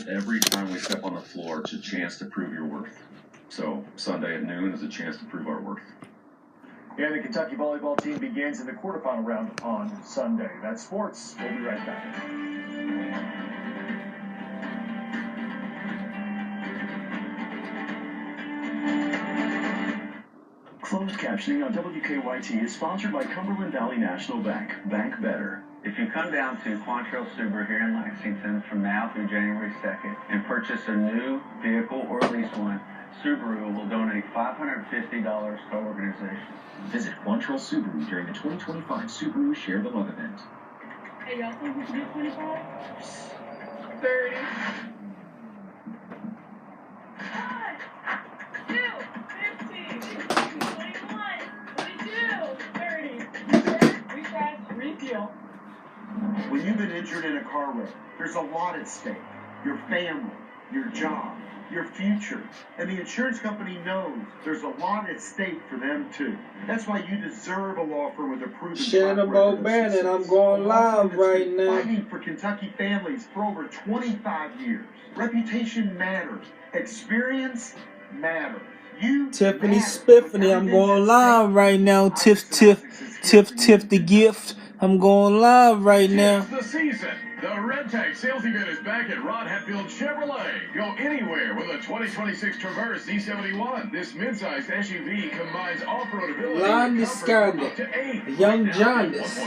use every time we step on the floor. It's a chance to prove your worth. So Sunday at noon is a chance to prove our worth. And the Kentucky volleyball team begins in the quarterfinal round on Sunday. That's sports. We'll be right back. Closed captioning on WKYT is sponsored by Cumberland Valley National Bank. Bank better. If you come down to Quantrill Subaru here in Lexington from now through January 2nd and purchase a new vehicle or lease one, Subaru will donate $550 to our organization. Visit Quantrill Subaru during the 2025 Subaru Share the Love event. Hey, y'all think we should do 25? 30. 1, 2, 15, 21, 22, 30. Refresh, refuel. When you've been injured in a car wreck, there's a lot at stake. Your family, your job, your future. And the insurance company knows there's a lot at stake for them too. That's why you deserve a law firm with a proven Shannon Bobannon, I'm going live right now. Fighting for Kentucky families for over 25 years. Reputation matters. Experience matters. Tiffany Spiffany, I'm going live right now. Tiff the gift. I'm going live right now. The season. The Red Tag sales event is back at Rod Hatfield Chevrolet. Go anywhere with a 2026 Traverse Z71. This mid-sized SUV combines off-road ability Lonnie Scandal, Young Jaundice.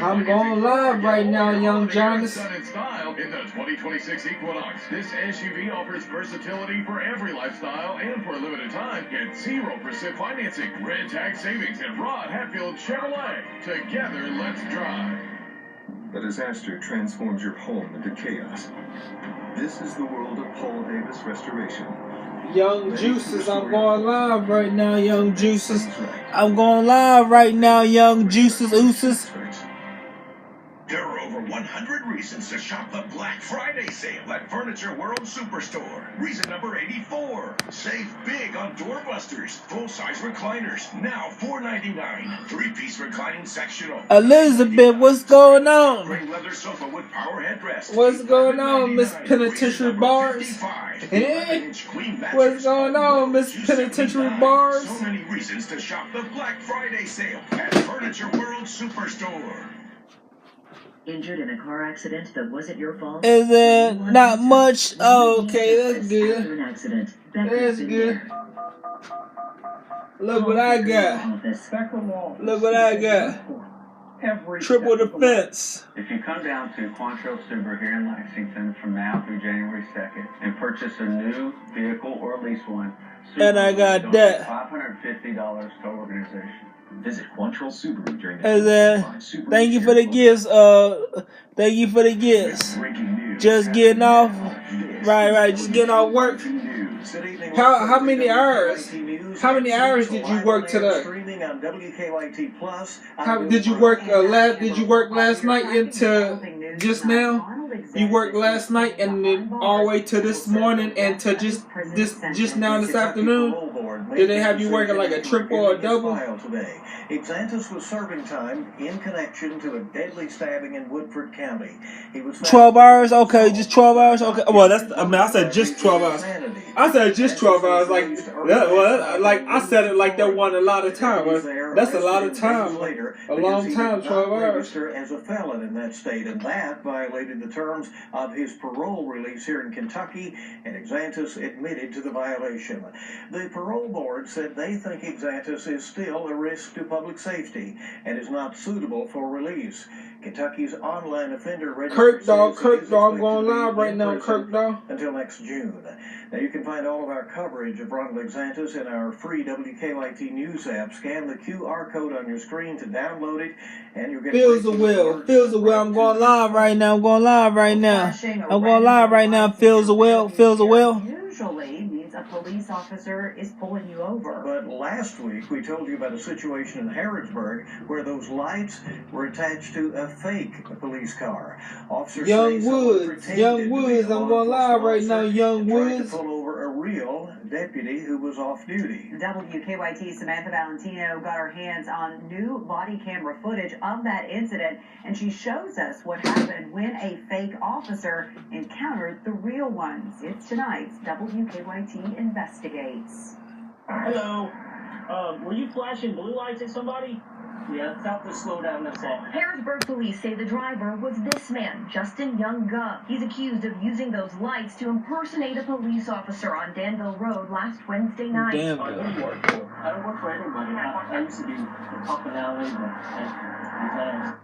I'm going live right now, Young Jaundice. In style in the 2026 Equinox. This SUV offers versatility for every lifestyle and for a limited time. Get 0% financing. Red Tag savings at Rod Hatfield Chevrolet. Together, let's drive. A disaster transforms your home into chaos. This is the world of Paul Davis Restoration. Young Juices, I'm going live right now, Young Juices. I'm going live right now, Young Juices, Ooses. There are over 100 reasons to shop the Black Friday sale at Furniture World Superstore. Reason number 84. Save big on doorbusters. Full-size recliners. Now $4.99. 3-piece reclining sectional. Elizabeth, what's going on? Green leather sofa with power headrest. What's going on, Miss Penitentiary Bars? What's going on, Miss Penitentiary Bars? So many reasons to shop the Black Friday sale at Furniture World Superstore. Injured in a car accident that wasn't your fault? Is it not much? Oh, okay, that's good. That's good. Look what I got. Look what I got. Triple defense. If you come down to Quantrill Subaru here in Lexington from now through January 2nd and purchase a new vehicle or lease one, Subaru and I got will that. donate $550 to our organization. Visit Quantrill Subaru during the thank you for the gifts. Thank you for the gifts. Just getting off. Right. Just getting off work. How many hours? How many hours did you work today? How did you work? Did you work last night into just now? You worked last night and then all the way to this morning and to just now this afternoon? Did they have you working like a triple or a double? Exantus was serving time in connection to a deadly stabbing in Woodford County. He was 12 hours? Okay, just 12 hours? Okay. Well, I said just 12 hours. I said just 12 hours. Like I said it like that wasn't a lot of time. That's a lot of time. A long time, 12 hours. As a felon in that state, and that violated the terms of his parole release here in Kentucky, and Exantus admitted to the violation. The parole board said they think Exantus is still a risk to public safety and is not suitable for release. Kentucky's online offender registry. Kirk Dog going live right now, Kirk Dog. Until next June. Now you can find all of our coverage of Ronald Exantus in our free WKYT News app. Scan the QR code on your screen to download it, and you'll get. Feels the will. I'm going live right now. I'm going live right now. Feels the will. Usually means a police officer is pulling you over. But last week we told you about a situation in Harrodsburg where those lights were attached to a fake police car. Officers Young Woods, I'm going live right now, Young Woods. Pull over a real deputy who was off duty. WKYT Samantha Valentino got her hands on new body camera footage of that incident, and she shows us what happened when a fake officer encountered the real ones. It's tonight's WKYT Investigates. Hello. Were you flashing blue lights at somebody? Yeah, tell them to slow down, that's all. Harrisburg police say the driver was this man, Justin Young Gov. He's accused of using those lights to impersonate a police officer on Danville Road last Wednesday night. Danville. I don't work for anybody. I used to be up in LA,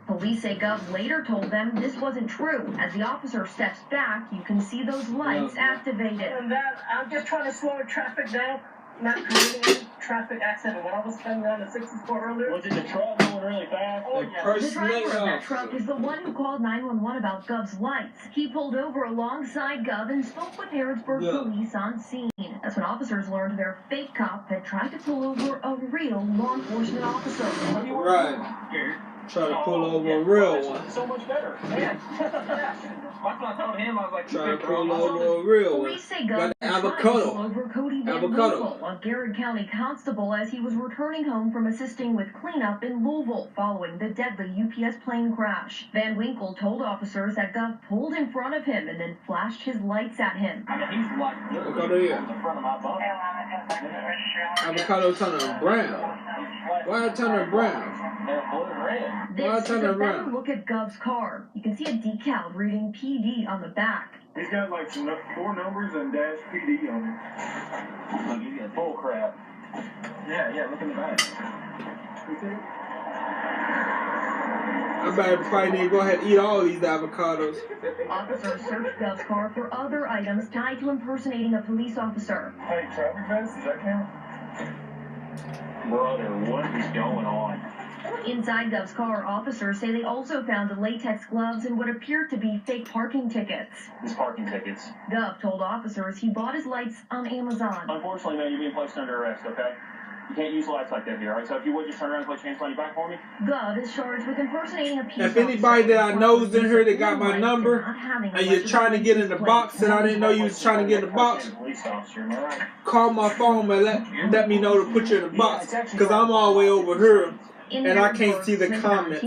but police say Gov later told them this wasn't true. As the officer steps back, you can see those lights activated. And that, I'm just trying to slow traffic down. Not creating any traffic accident. When I was coming down the 64 earlier, was it the truck going really fast? Oh, yeah. The driver of that truck is the one who called 911 about Gov's lights. He pulled over alongside Gov and spoke with Harrisburg police on scene. That's when officers learned their fake cop had tried to pull over a real law enforcement officer. Right. Try to pull over a real one. So much better. Yeah. That's what I told him. I was like, try to pull over a real one. Police say Gov tried to pull over Cody Van Winkle, a Garrett County constable, as he was returning home from assisting with cleanup in Louisville following the deadly UPS plane crash. Van Winkle told officers that Gov pulled in front of him and then flashed his lights at him. I mean, he's like literally in front of my bus. Avocado turning brown. Why it turning brown? This is a better look at Gov's car. You can see a decal reading PD on the back. He's got like 4 numbers and dash PD on it. Look, he's got bull crap. Yeah, look in the back. You see? I better probably need to go ahead and eat all these avocados. Officers searched Gov's car for other items tied to impersonating a police officer. Hey, traffic vest, does that count? Brother, what is going on? Inside Gov's car, officers say they also found the latex gloves and what appeared to be fake parking tickets. These parking tickets. Gov told officers he bought his lights on Amazon. Unfortunately, man, you're being placed under arrest, okay? You can't use lights like that here, alright? So if you would just turn around and put your hands on your back for me. Gov is charged with impersonating a If anybody that I know is in here that got my number, and you're trying to get in the box, and I didn't know you was trying to get in the box, call my phone and let me know to put you in the box, because I'm all the way over here, and I can't see the comments.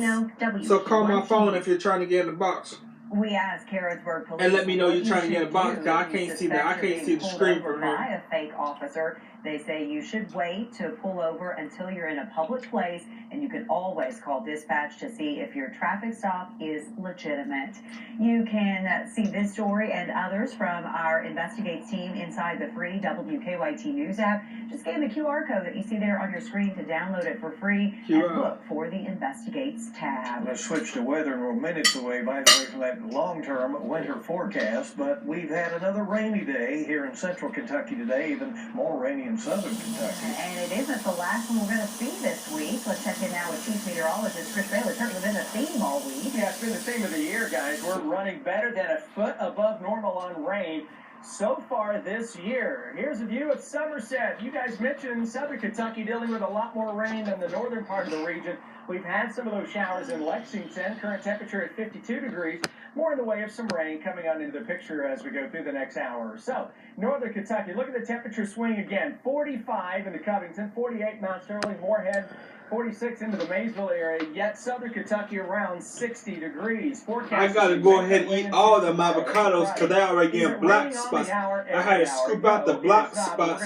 So call my phone if you're trying to get in the box. We asked Harrisburg police and let me know you're trying to get in the box, because I can't see the screen from here. By a fake officer. They say you should wait to pull over until you're in a public place, and you can always call dispatch to see if your traffic stop is legitimate. You can see this story and others from our Investigates team inside the free WKYT News app. Just scan the QR code that you see there on your screen to download it for free and look for the Investigates tab. Let's switch to weather, and we're minutes away, by the way, from that long-term winter forecast, but we've had another rainy day here in central Kentucky today, even more rainy in southern Kentucky. And it isn't the last one we're going to see this week. Let's check in now with Chief Meteorologist Chris Bailey. It's certainly been a theme all week. Yeah, it's been the theme of the year, guys. We're running better than a foot above normal on rain so far this year. Here's a view of Somerset. You guys mentioned southern Kentucky dealing with a lot more rain than the northern part of the region. We've had some of those showers in Lexington. Current temperature at 52 degrees. More in the way of some rain coming on into the picture as we go through the next hour or so. Northern Kentucky, look at the temperature swing again. 45 into Covington, 48 Mount Sterling, Moorhead, 46 into the Maysville area, yet southern Kentucky around 60 degrees. I gotta go ahead and eat all them avocados because they already getting black spots. I had to scoop out the black spots,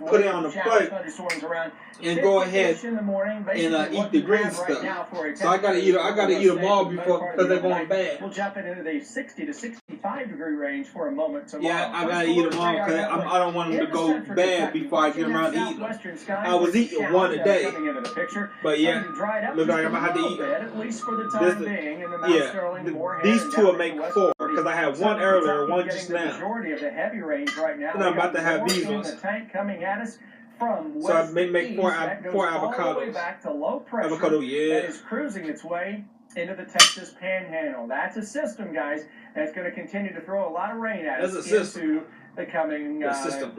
put it on the plate, and go ahead and eat the green stuff. So I gotta eat them all before, because they're going bad. We'll jump into the 60 to 65 degree range for a moment tomorrow. Yeah, I gotta eat them all because I don't want them to go bad before I get around to eating them. I was eating one a day. But yeah, look like I'm gonna have to eat these two will make 4 because I had one earlier, one just now. And I'm about to have these ones. So I may make 4 avocados. Avocado, yeah. That is cruising its way into the Texas Panhandle. That's a system, guys, and it's going to continue to throw a lot of rain at That's us a system. into the coming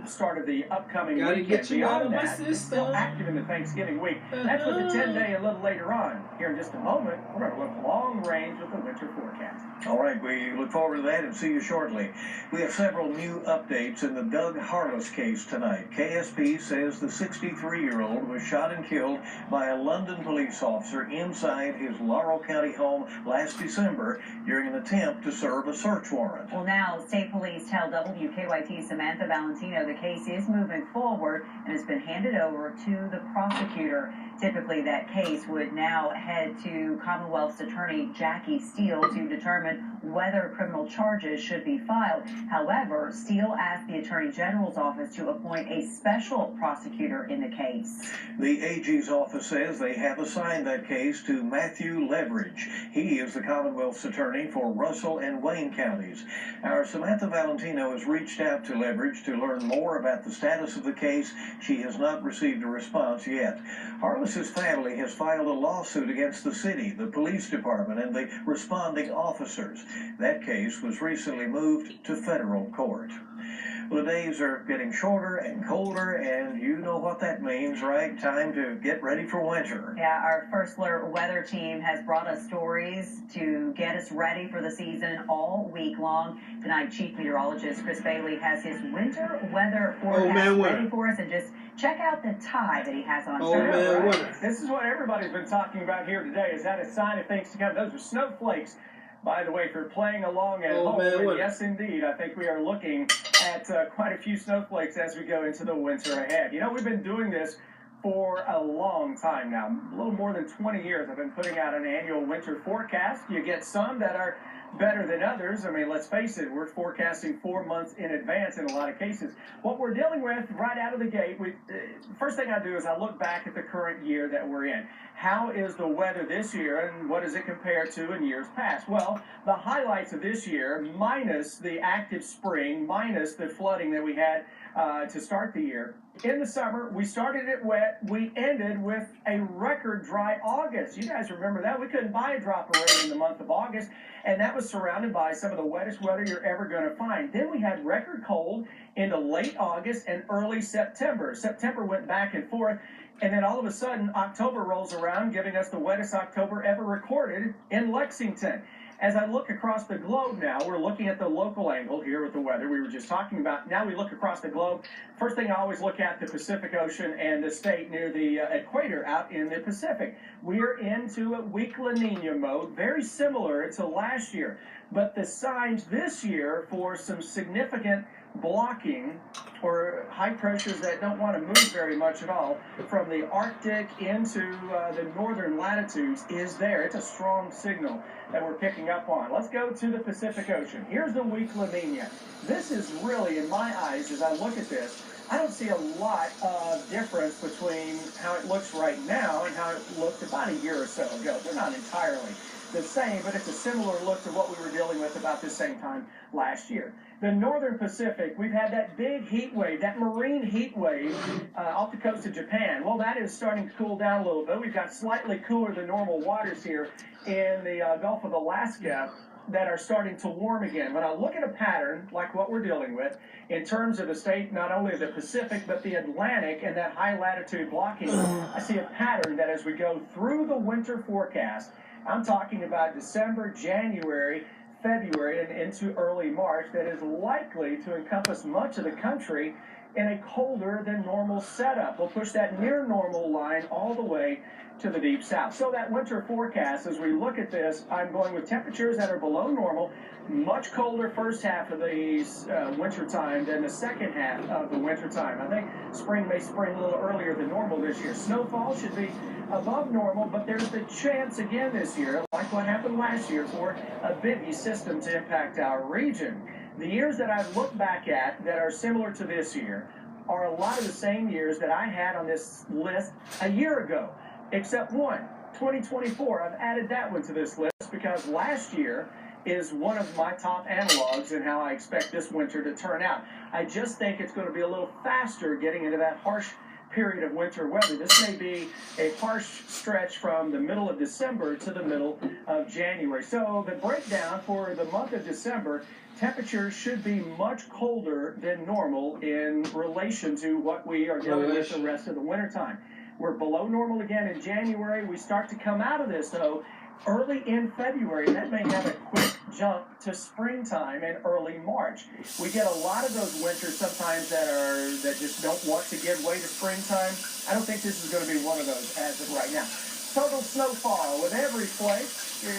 Start of the upcoming Gotta weekend. get you out of Beyond my that, system. it's still active in the Thanksgiving week. That's with the 10-day a little later on. Here in just a moment, we're going to look long range with the winter forecast. All right, we look forward to that and see you shortly. We have several new updates in the Doug Harless case tonight. KSP says the 63-year-old was shot and killed by a London police officer inside his Laurel County home last December during an attempt to serve a search warrant. Well, now state police tell WKYT Samantha Valentino the case is moving forward and has been handed over to the prosecutor. Typically, that case would now head to Commonwealth's attorney Jackie Steele to determine whether criminal charges should be filed. However, Steele asked the Attorney General's office to appoint a special prosecutor in the case. The AG's office says they have assigned that case to Matthew Leveridge. He is the Commonwealth's attorney for Russell and Wayne counties. Our Samantha Valentino has reached out to Leveridge to learn more about the status of the case. She has not received a response yet. Harless's family has filed a lawsuit against the city, the police department, and the responding officers. That case was recently moved to federal court. Well, the days are getting shorter and colder, and you know what that means, right? Time to get ready for winter. Yeah, our First Alert weather team has brought us stories to get us ready for the season all week long. Tonight, Chief Meteorologist Chris Bailey has his winter weather forecast ready for us, and just check out the tie that he has on. This is what everybody's been talking about here today. Is that a sign of things to come? Those are snowflakes. By the way, if you're playing along at home, yes, indeed, I think we are looking at quite a few snowflakes as we go into the winter ahead. You know, we've been doing this for a long time now, a little more than 20 years. I've been putting out an annual winter forecast. You get some that are better than others. I mean, let's face it, we're forecasting 4 months in advance in a lot of cases. What we're dealing with right out of the gate, first thing I do is I look back at the current year that we're in. How is the weather this year, and what does it compare to in years past? Well, the highlights of this year, minus the active spring, minus the flooding that we had to start the year. In the summer, we started it wet. We ended with a record dry August. You guys remember that? We couldn't buy a drop of rain in the month of August, and that was surrounded by some of the wettest weather you're ever going to find. Then we had record cold into late August and early September. September went back and forth, and then all of a sudden, October rolls around, giving us the wettest October ever recorded in Lexington. As I look across the globe now, we're looking at the local angle here with the weather we were just talking about. Now we look across the globe. First thing I always look at, the Pacific Ocean and the state near the equator out in the Pacific. We're into a weak La Nina mode, very similar to last year. But the signs this year for some significant blocking or high pressures that don't want to move very much at all from the Arctic into the northern latitudes is there. It's a strong signal that we're picking up on. Let's go to the Pacific Ocean. Here's the weak La Nina. This is really, in my eyes, as I look at this, I don't see a lot of difference between how it looks right now and how it looked about a year or so ago. They're not entirely the same, but it's a similar look to what we were dealing with about the same time last year. The northern Pacific, we've had that big heat wave, that marine heat wave off the coast of Japan. Well, that is starting to cool down a little bit. We've got slightly cooler than normal waters here in the Gulf of Alaska that are starting to warm again. When I look at a pattern like what we're dealing with in terms of the state, not only the Pacific, but the Atlantic and that high latitude blocking, I see a pattern that as we go through the winter forecast, I'm talking about December, January, February, and into early March, that is likely to encompass much of the country in a colder than normal setup. We'll push that near normal line all the way to the deep south. So that winter forecast, as we look at this, I'm going with temperatures that are below normal, much colder first half of the winter time than the second half of the winter time. I think spring may spring a little earlier than normal this year. Snowfall should be above normal, but there's the chance again this year, like what happened last year, for a Bivy system to impact our region. The years that I've looked back at that are similar to this year are a lot of the same years that I had on this list a year ago, except one, 2024. I've added that one to this list because last year is one of my top analogs in how I expect this winter to turn out. I just think it's going to be a little faster getting into that harsh period of winter weather. This may be a harsh stretch from the middle of December to the middle of January. So the breakdown for the month of December, temperatures should be much colder than normal in relation to what we are dealing with the rest of the wintertime. We're below normal again in January. We start to come out of this, though, early in February. That may have a quick jump to springtime in early March. We get a lot of those winters sometimes that just don't want to give way to springtime. I don't think this is going to be one of those as of right now. Total snowfall with every flake,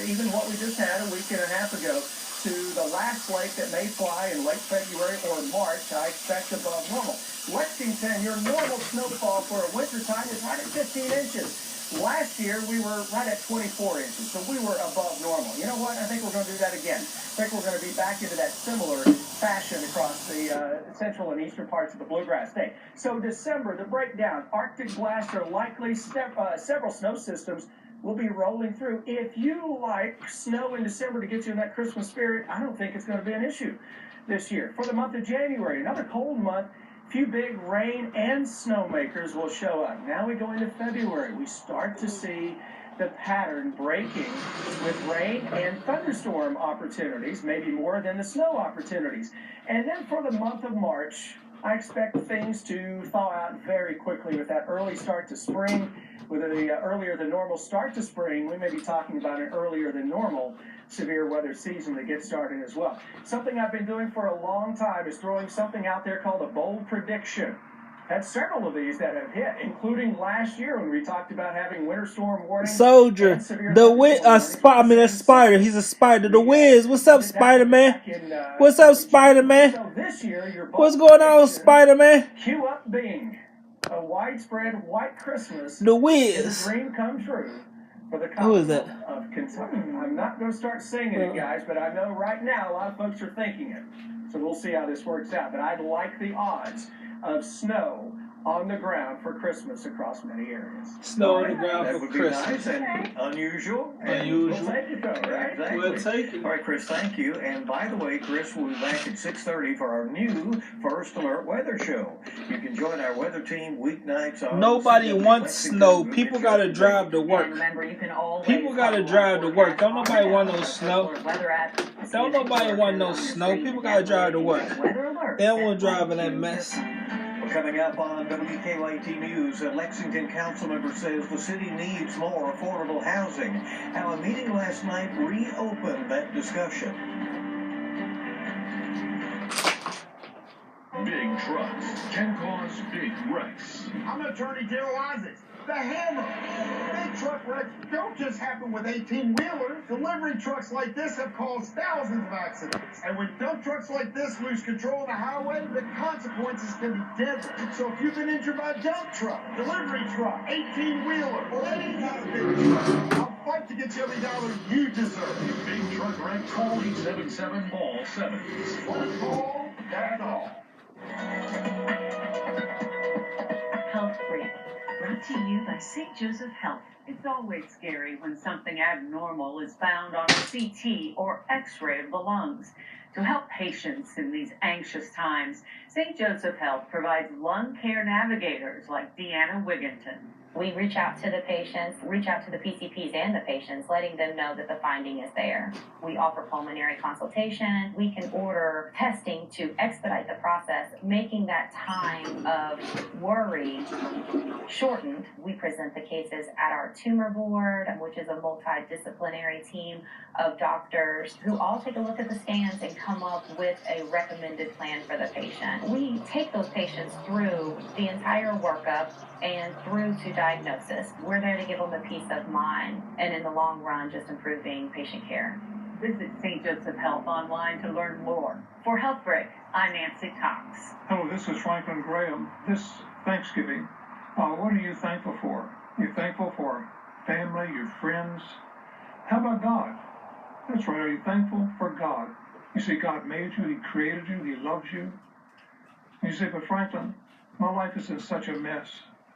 even what we just had a week and a half ago, to the last flake that may fly in late February or March, I expect above normal. Lexington, your normal snowfall for a winter time is right at 15 inches. Last year, we were right at 24 inches, so we were above normal. You know what? I think we're going to do that again. I think we're going to be back into that similar fashion across the central and eastern parts of the Bluegrass State. So December, the breakdown, Arctic blasts are likely, several snow systems will be rolling through. If you like snow in December to get you in that Christmas spirit, I don't think it's going to be an issue this year. For the month of January, another cold month, few big rain and snowmakers will show up. Now we go into February. We start to see the pattern breaking with rain and thunderstorm opportunities, maybe more than the snow opportunities. And then for the month of March, I expect things to thaw out very quickly with that early start to spring. With the earlier than normal start to spring, we may be talking about an earlier than normal severe weather season that gets started as well. Something I've been doing for a long time is throwing something out there called a bold prediction. Had several of these that have hit, including last year when we talked about having winter storm warnings. Soldier, the Spider. He's a Spider. The Wiz. What's up, Spider-Man? What's up, Spider-Man? So this year, what's going on, Spider-Man? Cue up Bing. A widespread white Christmas. The Wiz. Is a dream come true for the Who is that? Of Kentucky. I'm not going to start singing it, guys, but I know right now a lot of folks are thinking it. So we'll see how this works out. But I like the odds of snow on the ground for Christmas across many areas. Snow on the ground for Christmas. That would be nice and unusual. Unusual. We'll take it, though, right? Exactly. We'll take it. All right, Chris, thank you. And by the way, Chris will be back at 6:30 for our new First Alert Weather Show. You can join our weather team weeknights on Nobody wants snow. People got to drive to work. Remember, you can always People got to drive to work. Don't nobody want no snow. Don't nobody want no snow. People got to drive to work. They don't want to drive in that mess. Coming up on WKYT News, a Lexington council member says the city needs more affordable housing. How a meeting last night reopened that discussion. Big trucks can cause big wrecks. I'm Attorney General Isaacs. The hammer. Big truck wrecks don't just happen with 18-wheelers. Delivery trucks like this have caused thousands of accidents. And when dump trucks like this lose control of the highway, the consequences can be deadly. So if you've been injured by a dump truck, delivery truck, 18-wheeler, or any kind of big truck, I'll fight to get you every dollar you deserve. Big truck wreck, call 877-BALL-7. One call, that's all. Health Break, brought to you by St. Joseph Health. It's always scary when something abnormal is found on a CT or X-ray of the lungs. To help patients in these anxious times, St. Joseph Health provides lung care navigators like Deanna Wigginton. We reach out to the patients, reach out to the PCPs and the patients, letting them know that the finding is there. We offer pulmonary consultation. We can order testing to expedite the process, making that time of worry shortened. We present the cases at our tumor board, which is a multidisciplinary team of doctors who all take a look at the scans and come up with a recommended plan for the patient. We take those patients through the entire workup and through to diagnosis. We're there to give them a peace of mind and in the long run just improving patient care. Visit St. Joseph Health online to learn more. For Health Break, I'm Nancy Cox. Hello, this is Franklin Graham. This Thanksgiving, what are you thankful for? You're thankful for family, your friends. How about God? That's right, are you thankful for God? You see, God made you, He created you, He loves you. And you say, but Franklin, my life is in such a mess.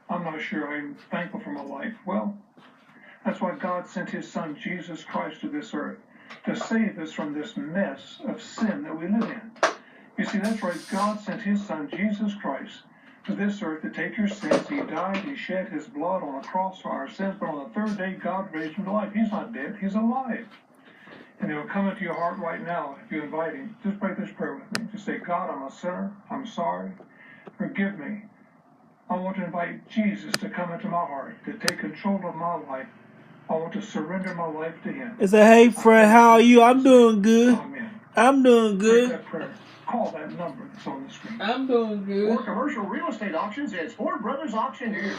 I'm not sure I'm thankful for my life. Well, that's why God sent His Son, Jesus Christ, to this earth, to save us from this mess of sin that we live in. You see, that's right, God sent His Son, Jesus Christ, to this earth to take your sins. He died, he shed his blood on the cross for our sins, but on the third day, God raised him to life. He's not dead, he's alive. And he'll come into your heart right now if you invite him. Just pray this prayer with me. Just say, God, I'm a sinner. I'm sorry. Forgive me. I want to invite Jesus to come into my heart, to take control of my life. I want to surrender my life to him. It's a hey friend, how are you? I'm doing good. Amen. I'm doing Pray good. that prayer. Call that number that's on the screen. I'm doing good. For commercial real estate auctions, it's Ford Brothers Auction here.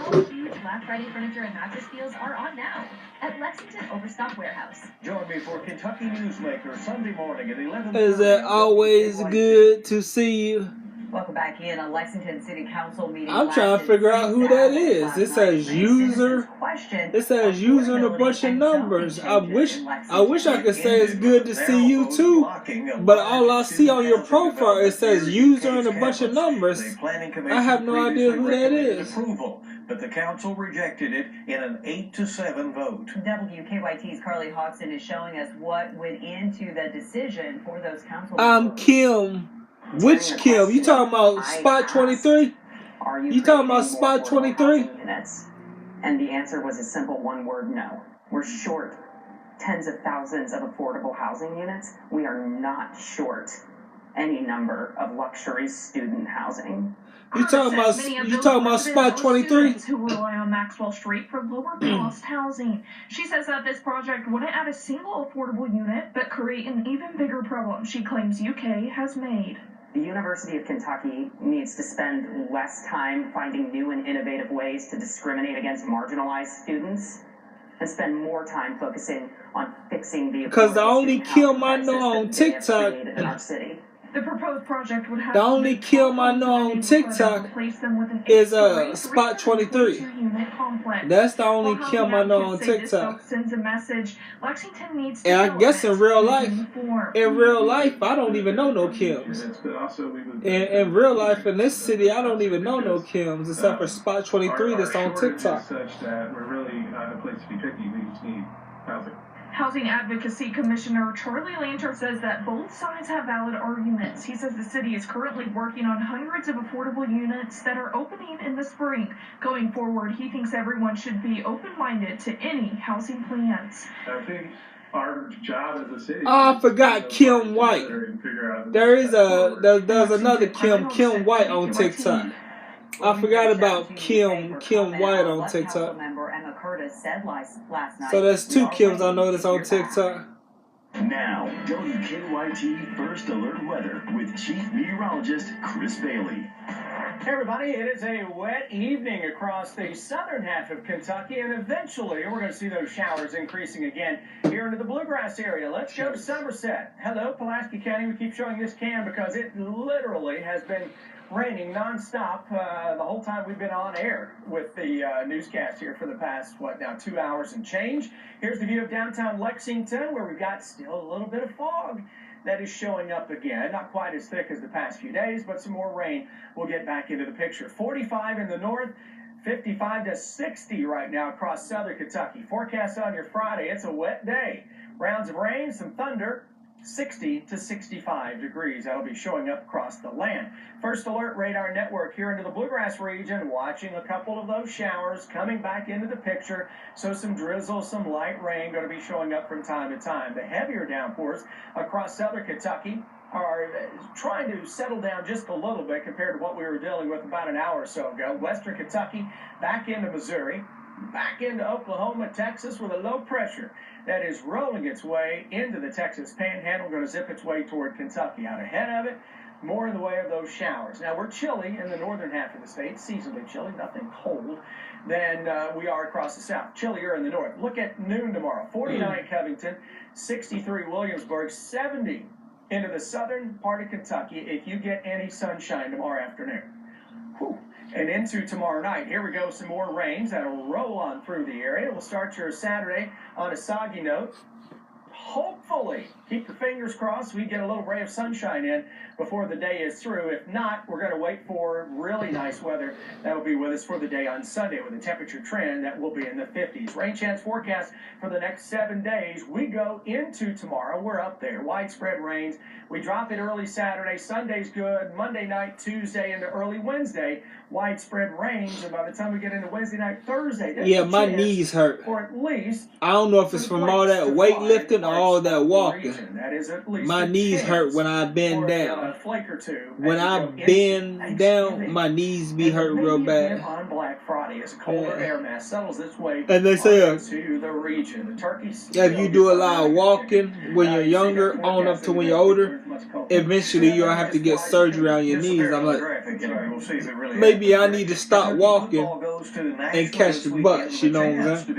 All huge Black Friday furniture and mattress deals are on now at Lexington Overstock Warehouse. Join me for Kentucky Newsmaker Sunday morning at 11. Is it always good to see you? Welcome back in. A Lexington City Council meeting. I'm trying to figure out who that is. It says user. It says user and a bunch of numbers. I wish I could say it's good to see you too, but all I see on your profile it says user and a bunch of numbers. I have no idea who that is. But the council rejected it in an 8-7 vote. WKYT's Carly Hodgson is showing us what went into the decision for those council. Kim. Which Kim? You talking about Spot 23? You talking about Spot 23? And the answer was a simple one-word no. We're short tens of thousands of affordable housing units. We are not short any number of luxury student housing. You talking about Spot 23? Who rely on Maxwell Street for lower cost housing. She says that this project wouldn't add a single affordable unit, but create an even bigger problem she claims UK has made. The University of Kentucky needs to spend less time finding new and innovative ways to discriminate against marginalized students and spend more time focusing on fixing the Because the only Kim I know on TikTok, in our city. The proposed project would have the only Kim I know on TikTok is Spot 23. That's the only Kim I know on TikTok. Sends a message. Lexington needs to And I guess in real life, I don't even know no Kims. In real life, in this city, I don't even know no Kims except for Spot 23 that's on TikTok. Such that we're really not a place to be picky. We just need housing. Housing Advocacy Commissioner Charlie Lantern says that both sides have valid arguments. He says the city is currently working on hundreds of affordable units that are opening in the spring. Going forward, he thinks everyone should be open-minded to any housing plans. I think our job as a city. Oh, I forgot Kim White. There's another Kim White on TikTok. I forgot about Kim White on TikTok. So there's two Kims I know that's on TikTok. Now, WKYT First Alert Weather with Chief Meteorologist Chris Bailey. Hey everybody, it is a wet evening across the southern half of Kentucky, and eventually we're going to see those showers increasing again here into the Bluegrass area. Let's go to Somerset. Hello, Pulaski County. We keep showing this cam because it literally has been raining nonstop the whole time we've been on air with the newscast here for the past, 2 hours and change. Here's the view of downtown Lexington, where we've got still a little bit of fog that is showing up again. Not quite as thick as the past few days, but some more rain will get back into the picture. 45 in the north, 55 to 60 right now across southern Kentucky. Forecast on your Friday, it's a wet day. Rounds of rain, some thunder. 60 to 65 degrees. That'll be showing up across the land. First Alert Radar Network here into the Bluegrass region, watching a couple of those showers coming back into the picture. So some drizzle, some light rain going to be showing up from time to time. The heavier downpours across southern Kentucky are trying to settle down just a little bit compared to what we were dealing with about an hour or so ago. Western Kentucky back into Missouri, back into Oklahoma, Texas with a low pressure that is rolling its way into the Texas Panhandle, going to zip its way toward Kentucky. Out ahead of it, more in the way of those showers. Now, we're chilly in the northern half of the state, seasonably chilly, nothing cold than we are across the south. Chillier in the north. Look at noon tomorrow. 49 Covington, 63 Williamsburg, 70 into the southern part of Kentucky if you get any sunshine tomorrow afternoon. Whew. And into tomorrow night. Here we go, some more rains that'll roll on through the area. We'll start your Saturday on a soggy note. Hopefully, keep your fingers crossed we get a little ray of sunshine in before the day is through. If not, we're going to wait for really nice weather that will be with us for the day on Sunday with a temperature trend that will be in the 50s. Rain chance forecast for the next 7 days. We go into tomorrow. We're up there. Widespread rains. We drop it early Saturday. Sunday's good. Monday night, Tuesday, into early Wednesday. Widespread rains. And by the time we get into Wednesday night, Thursday, there's Yeah, a my chance knees hurt. for at least I don't know if it's from all that weightlifting or all that walking. that is at least My a knees hurt when I bend for down. a flake or two. When as you I go into bend down, Thanksgiving. my knees be hurting Maybe real again bad. on Black Friday as a colder air mass settles its way And they say to the region. The turkeys. if you do a lot of walking when you're younger, on up to when you're older, eventually you'll have to get surgery on your knees. I'm like, maybe I need to stop walking and catch the bus, you know what I'm saying?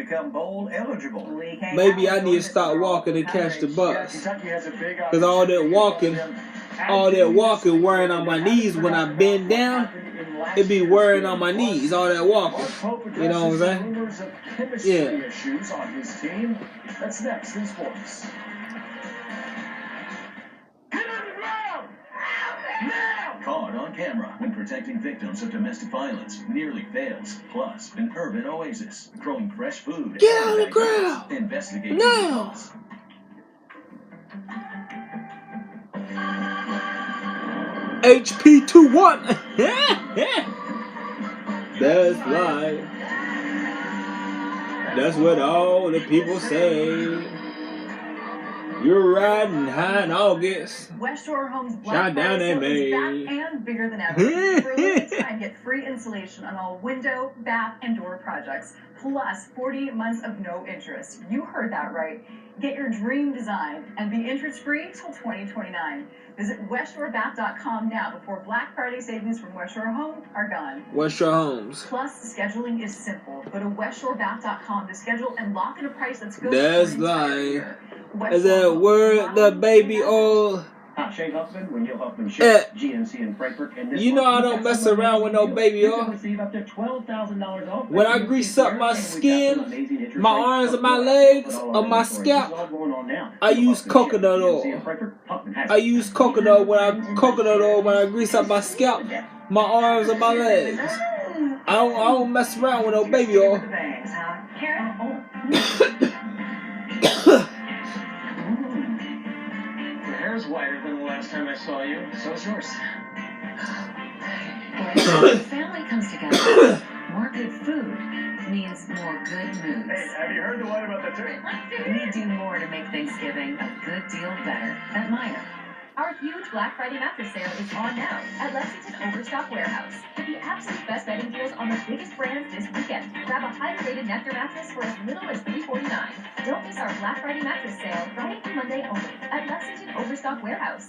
Maybe I need to stop walking and catch the bus. Because all that walking wearing on my knees when I bend down, it be wearing on my knees, all that walking. You know what I'm saying? Yeah. Issues on his team. That's next in sports. Caught on camera when protecting victims of domestic violence nearly fails. Plus, an urban oasis growing fresh food. Get on the ground! Investigating Now! HP 21. That's life. That's what all the people say. You're riding high in August. West Shore Homes Shot Black down Friday in sale is May. back and bigger than ever. For a limited time, get free installation on all window, bath, and door projects, plus 48 months of no interest. You heard that right. Get your dream design and be interest-free till 2029. Visit WestShoreBath.com now before Black Friday savings from West Shore Home are gone. West Shore Homes. Plus, scheduling is simple. Go to WestShoreBath.com to schedule and lock in a price that's good. That's life. Is that word the baby oil? Shane Huffman, when Neil Huffman ships GNC in Frankfurt. And You know I don't mess around with no baby oil. Receive up to $12,000 off. When I grease up my skin, my arms and my legs, or my scalp, I use coconut oil. I use coconut oil when I grease up my scalp, my arms and my legs. I don't mess around with no baby oil. Your hair's whiter than the last time I saw you. So's yours. When family comes together, more good food means more good moods. Hey, have you heard the one about the turkey? We do more to make Thanksgiving a good deal better at Meijer. Our huge Black Friday mattress sale is on now at Lexington Overstock Warehouse. Get the absolute best bedding deals on the biggest brands this weekend. Grab a highly rated Nectar mattress for as little as $349. Don't miss our Black Friday mattress sale Friday through Monday only at Lexington Overstock Warehouse.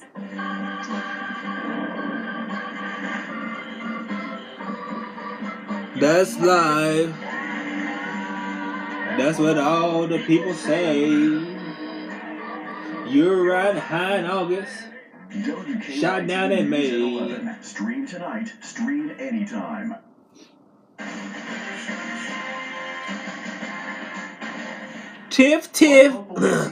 That's live. That's what all the people say. You're riding high in August. Shot down in May. Stream tonight, stream anytime. Tiff. Tiff. Let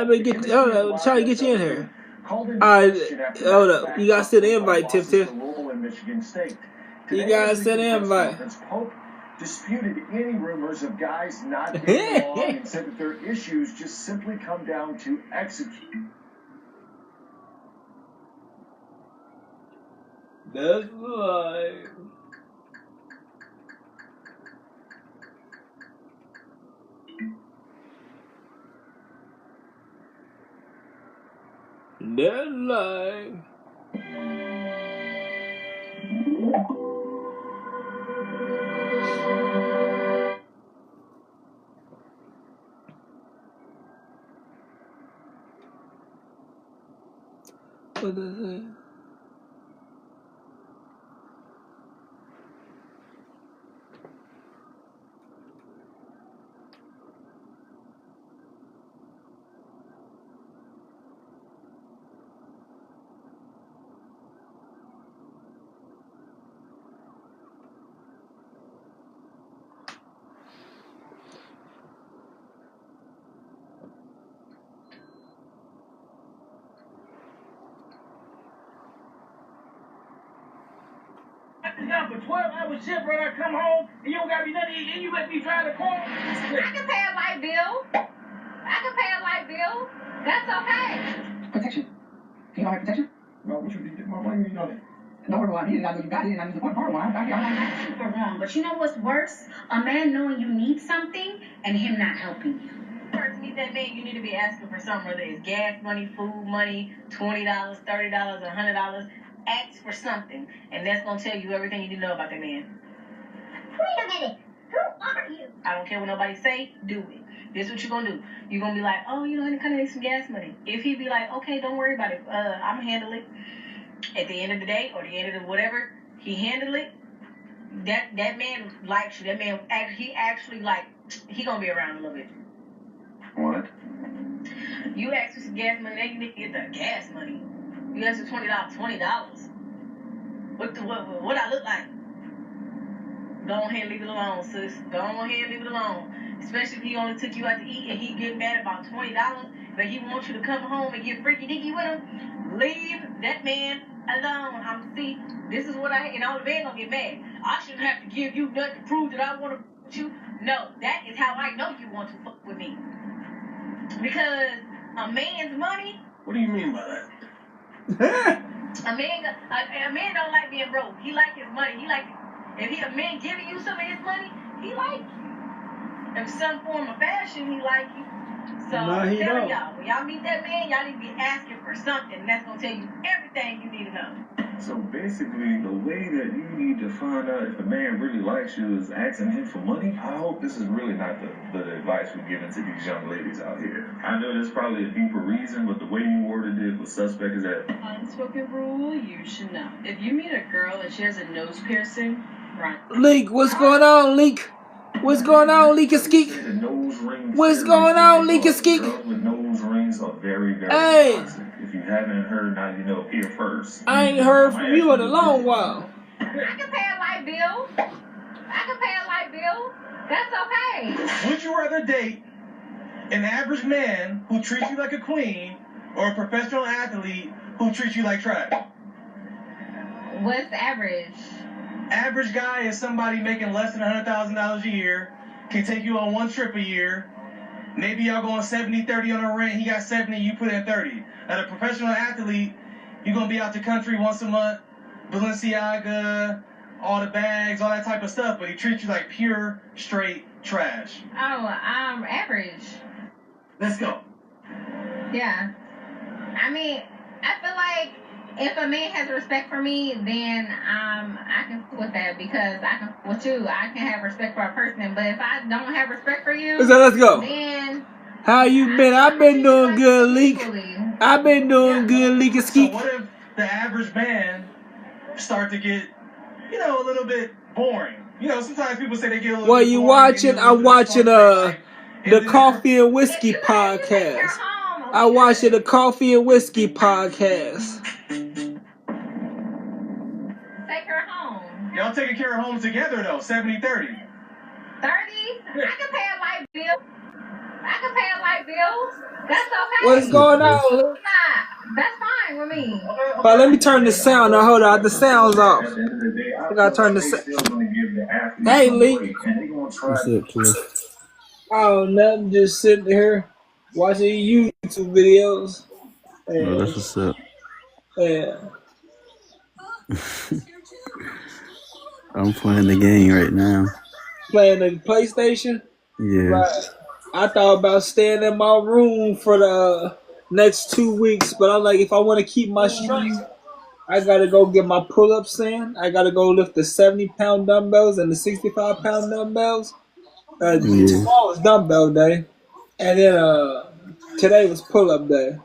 me get. Try to get you in here. Alright, hold up. You guys send an invite, Tiff. You guys send an invite. Disputed any rumors of guys not getting along and said that their issues just simply come down to execute. That's right. That's life. What is it? for 12-hour shift when I come home, and you don't got me nothing to eat, and you make me drive the car? I can pay a light bill. I can pay a light bill. That's okay. Protection. You don't have protection? No, what you need? Why you need all that? No, well, I need it. I know you got it, and I need to borrow one. I got it. That's super wrong. But you know what's worse? A man knowing you need something and him not helping you. First meet that man, you need to be asking for something, whether it's gas money, food money, $20, $30, $100. Ask for something, and that's gonna tell you everything you need to know about that man. Wait a minute. Who are you? I don't care what nobody say, do it. This is what you're gonna do. You're gonna be like, oh, you know, I kind of need some gas money. If he be like, okay, don't worry about it, I'm gonna handle it. At the end of the day, or the end of the whatever, he handle it. That man likes you. That man, he actually he gonna be around a little bit. What? You ask for some gas money, now you need to get the gas money. You ask for $20. What I look like? Go ahead and leave it alone, sis. Go ahead and leave it alone. Especially if he only took you out to eat and he get mad about $20, but he wants you to come home and get freaky dicky with him. Leave that man alone. This is what and all the men gonna get mad. I shouldn't have to give you nothing to prove that I want to with you. No, that is how I know you want to fuck with me. Because a man's money. What do you mean by that? A man don't like being broke. He like his money. If a man giving you some of his money, he like you. In some form of fashion, he like you. So I'm telling y'all, when y'all meet that man, y'all need to be asking for something, and that's gonna tell you everything you need to know. So basically, the way that you need to find out if a man really likes you is asking him for money? I hope this is really not the advice we're giving to these young ladies out here. I know there's probably a deeper reason, but the way you worded it was suspect as that. Unspoken rule, you should know. If you meet a girl and she has a nose piercing, run. Leak, what's going on, Leak? What's going on, Leak and Skeek? What's going on, Leak and Skeek? Girls with nose rings are very, very toxic. If you haven't heard, now you know here first. I ain't heard from you in a long while. I can pay a light bill. That's okay. Would you rather date an average man who treats you like a queen or a professional athlete who treats you like trash? What's average? Average guy is somebody making less than $100,000 a year, can take you on one trip a year. Maybe y'all going 70-30 on a rent. He got 70, you put in 30. At a professional athlete, you're going to be out the country once a month, Balenciaga, all the bags, all that type of stuff, but he treats you like pure, straight trash. Oh, average. Let's go. Yeah. I mean, I feel like if a man has respect for me, then I can fool with that because I can with you. I can have respect for a person, but if I don't have respect for you, so let's go. Then how you been? I've been doing good, Leak. I've been doing good, Leak and Skeek. So what if the average man start to get, a little bit boring? Sometimes people say they get a little. What bit you boring, watching? I'm watching the Coffee and Whiskey podcast. I watching the Coffee and Whiskey podcast. Y'all taking care of home together though, 70-30. 30? I can pay a light bill. That's okay. What's going on? That's fine with me. But let me turn the sound on. Hold on, the sound's off. I gotta turn the sound. Hey, Lee. What's up, Cliff? Oh, nothing. Just sitting here watching YouTube videos. Oh, that's what's up. Yeah. I'm playing the game right now. Playing the PlayStation? Yeah. Right. I thought about staying in my room for the next 2 weeks, but I'm like, if I want to keep my strength, I gotta go get my pull-ups in. I gotta go lift the 70-pound dumbbells and the 65-pound dumbbells. Tomorrow was dumbbell day, and then today was pull-up day.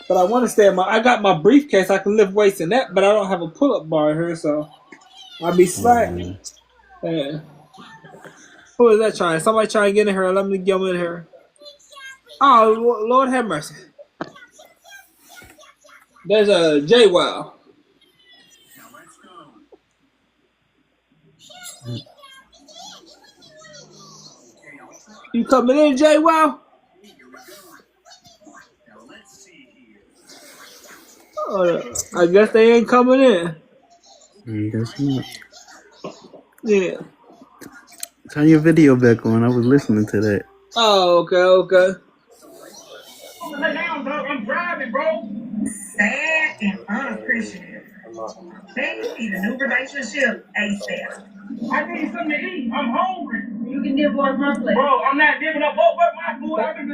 But I want to stay in I got my briefcase. I can lift weights in that, but I don't have a pull-up bar here, so I'll be slack. Yeah. Who is that trying? Somebody trying to get in here. Let me get in here. Oh, Lord have mercy. There's a JWoww. You coming in, JWoww? I guess they ain't coming in. I guess not. Yeah. Turn your video back on. I was listening to that. Oh, okay. I'm driving, bro. Sad and unappreciative. They need a new relationship ASAP. I need something to eat. I'm hungry. You can give one my plate. Bro, I'm not giving up my food. I've been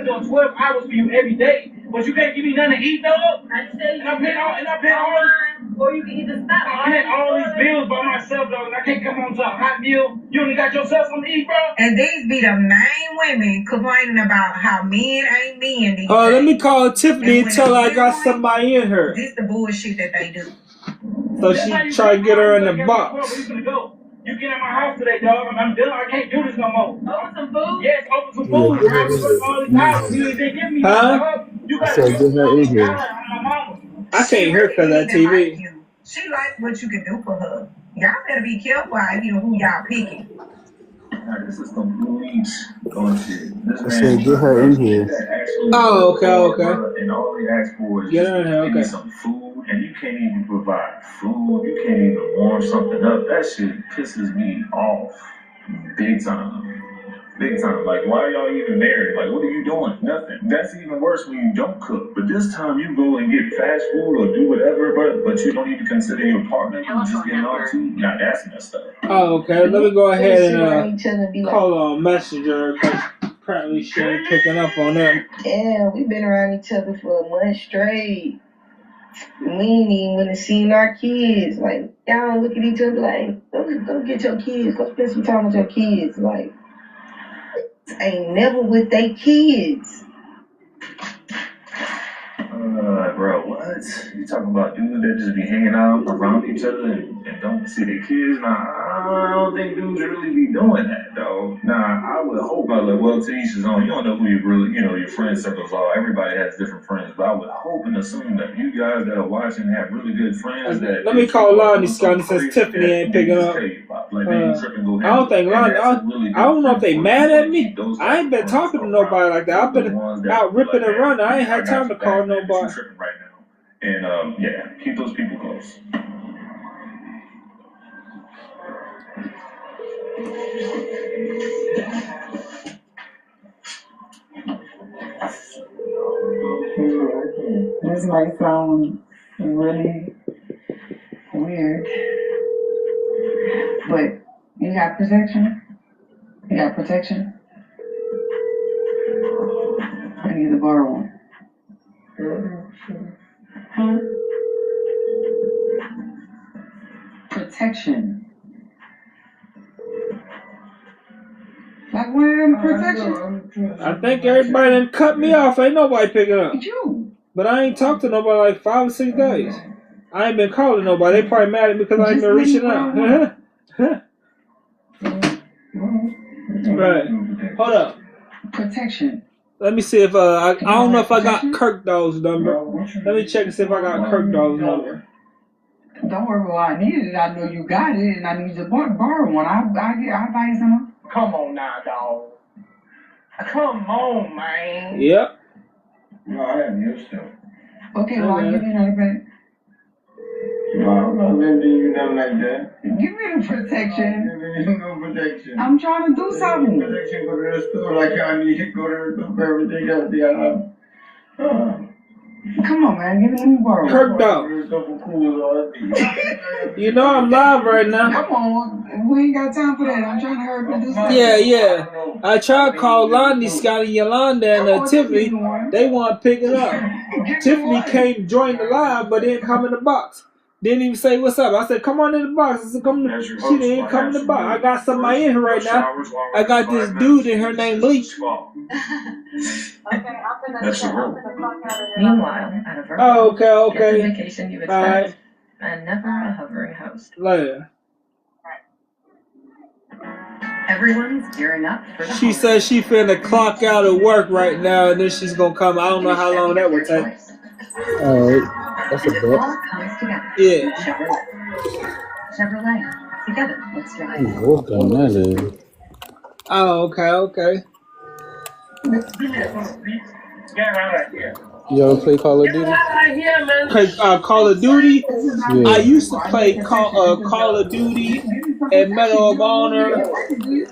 doing 12 hours for you every day. But you can't give me nothing to eat, though. I just say you I'm paying all or you can either stop. I'm paying all these bills by myself, though, and I can't come home to a hot meal. You only got yourself something to eat, bro. And these be the main women complaining about how men ain't men these Oh, days. let me call Tiffany and tell her I got somebody in her. This the bullshit that they do. So she try to get her in the box. Where you gonna go? You get in my house today, dog. I'm done. I can't do this no more. Open some food? Yes, open some food. Huh? I said, get her in here. I can't hear because of that TV. She likes what you can do for her. Y'all better be careful out here who y'all picking. This is complete bullshit. I said, get her in here. Oh, okay. And all they ask for is get her in here, give me some food, and you can't even provide food. You can't even warm something up. That shit pisses me off big time. Big time. Like, why are y'all even married? Like, what are you doing? Nothing. That's even worse when you don't cook. But this time you go and get fast food or do whatever, but you don't even consider your partner. You just getting off too. Now that's messed up. Oh, okay. Let me go ahead and call on Messenger because apparently she ain't picking up on that. Yeah, we've been around each other for a month straight. We ain't even want to see our kids. Like, y'all don't look at each other like, go get your kids. Go spend some time with your kids. Like, ain't never with they kids. Bro, what? You talking about dudes that just be hanging out around each other and don't see their kids? Nah, I don't think dudes really be doing that, though. Nah, I would hope, well, to each his own. You don't know who you really, your friend circles are. Everybody has different friends, but I would hope and assume that you guys that are watching have really good friends that... Let me call Lonnie Scott since Tiffany ain't picking up. I don't think Lonnie... I don't know if they mad at me. I ain't been talking to nobody like that. I've been out ripping and running. I ain't had time to call nobody. Right now. And yeah, keep those people close. This might sound really weird, but you got protection? You got protection? I need to borrow one. Huh? Protection. Like one of them protection? I think everybody done cut me off. Ain't nobody picking up. You. But I ain't talked to nobody like 5 or 6 days. I ain't been calling nobody. They probably mad at me because I ain't been reaching out. Right. Hold up. Protection. Let me see if I don't know if I got Kirk Dawes' number. Let me check and see if I got Kirk Dawes' number. Don't worry about I need it. I know you got it, and I need to borrow one. I'll buy you some. Come on now, dog. Come on, man. Yep. No, I am used to it. Okay, well, I'll give you another bag. No, I'm not letting you know like that. Give me the protection. Give me no protection. I'm trying to do something. Protection go to the store like I need to go to the store for everything else. Come on, man. Give me borrow. Kirk Dawes. You know I'm live right now. Come on. We ain't got time for that. I'm trying to hurry up and do something. Yeah. I tried to call Lonnie, Scott, and Yolanda, and Tiffany. They weren't picking up. Tiffany came join the live, but didn't come in the box. Didn't even say what's up. I said, come on in the box. I said, she didn't come in the box. I got somebody in here right now. I got this dude in her named Bleach. That's your role. Meanwhile, at a virtual okay. get the vacation you expect, right. and never a hovering host. Later. Everyone's gearing up for the She says she finna clock out of work right now, and then she's gonna come. I don't know how long that would take. Alright, that's a bet. all comes together. Yeah. Chevrolet. Together, let's drive. What's going on there? Oh, okay. Get out of here. You ever play Call of Duty? Out of here, man. Call of Duty. Yeah. I used to play Call of Duty at Medal of Honor,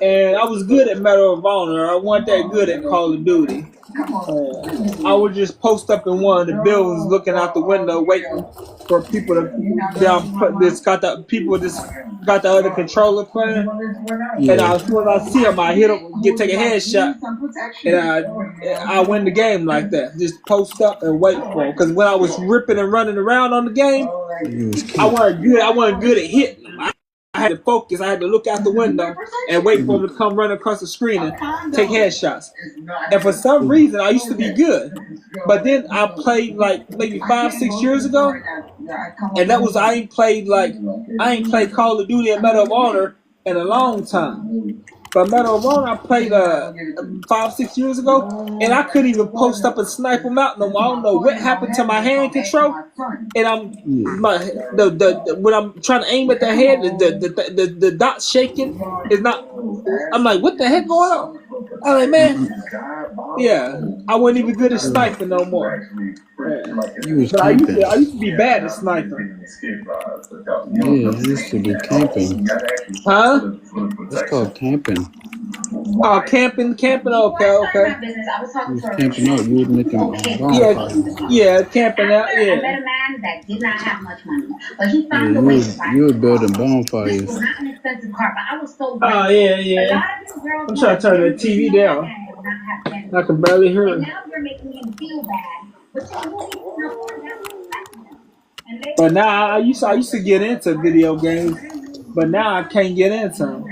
and I was good at Medal of Honor. I wasn't that good at Call of Duty. I would just post up in one of the buildings, looking out the window, waiting for people to got the other controller playing. Yeah. And as soon as I see them, I hit them, take a headshot, and I win the game like that. Just post up and wait for them. Because when I was ripping and running around on the game, I wasn't good. I wasn't good at hitting them. I had to focus. I had to look out the window and wait for them to come run across the screen and take headshots. And for some reason, I used to be good. But then I played like maybe 5-6 years ago, and that was I ain't played Call of Duty and Medal of Honor in a long time. But Medal of Honor I played 5-6 years ago, and I couldn't even post up and snipe them out no more. I don't know what happened to my hand control, and when I'm trying to aim at the head, the dot shaking is not. I'm like, what the heck going on? I'm like, man, yeah, I wasn't even good at sniping no more. But I used to be bad at sniping. Yeah, it used to be camping. Huh? It's called camping. Oh, camping. Okay. You was camping out. You was making bonfires. Yeah, camping out. I met Yeah. a man that did not have much money, but he Yeah, found a way to you was building This bonfires. was not an expensive car, but I was so Oh yeah. A lot of these girls I'm trying to turn the TV down. I can barely hear it. and now you're making him feel bad, but you won't even afford that. And they But now I used to get into video games, but now I can't get into them.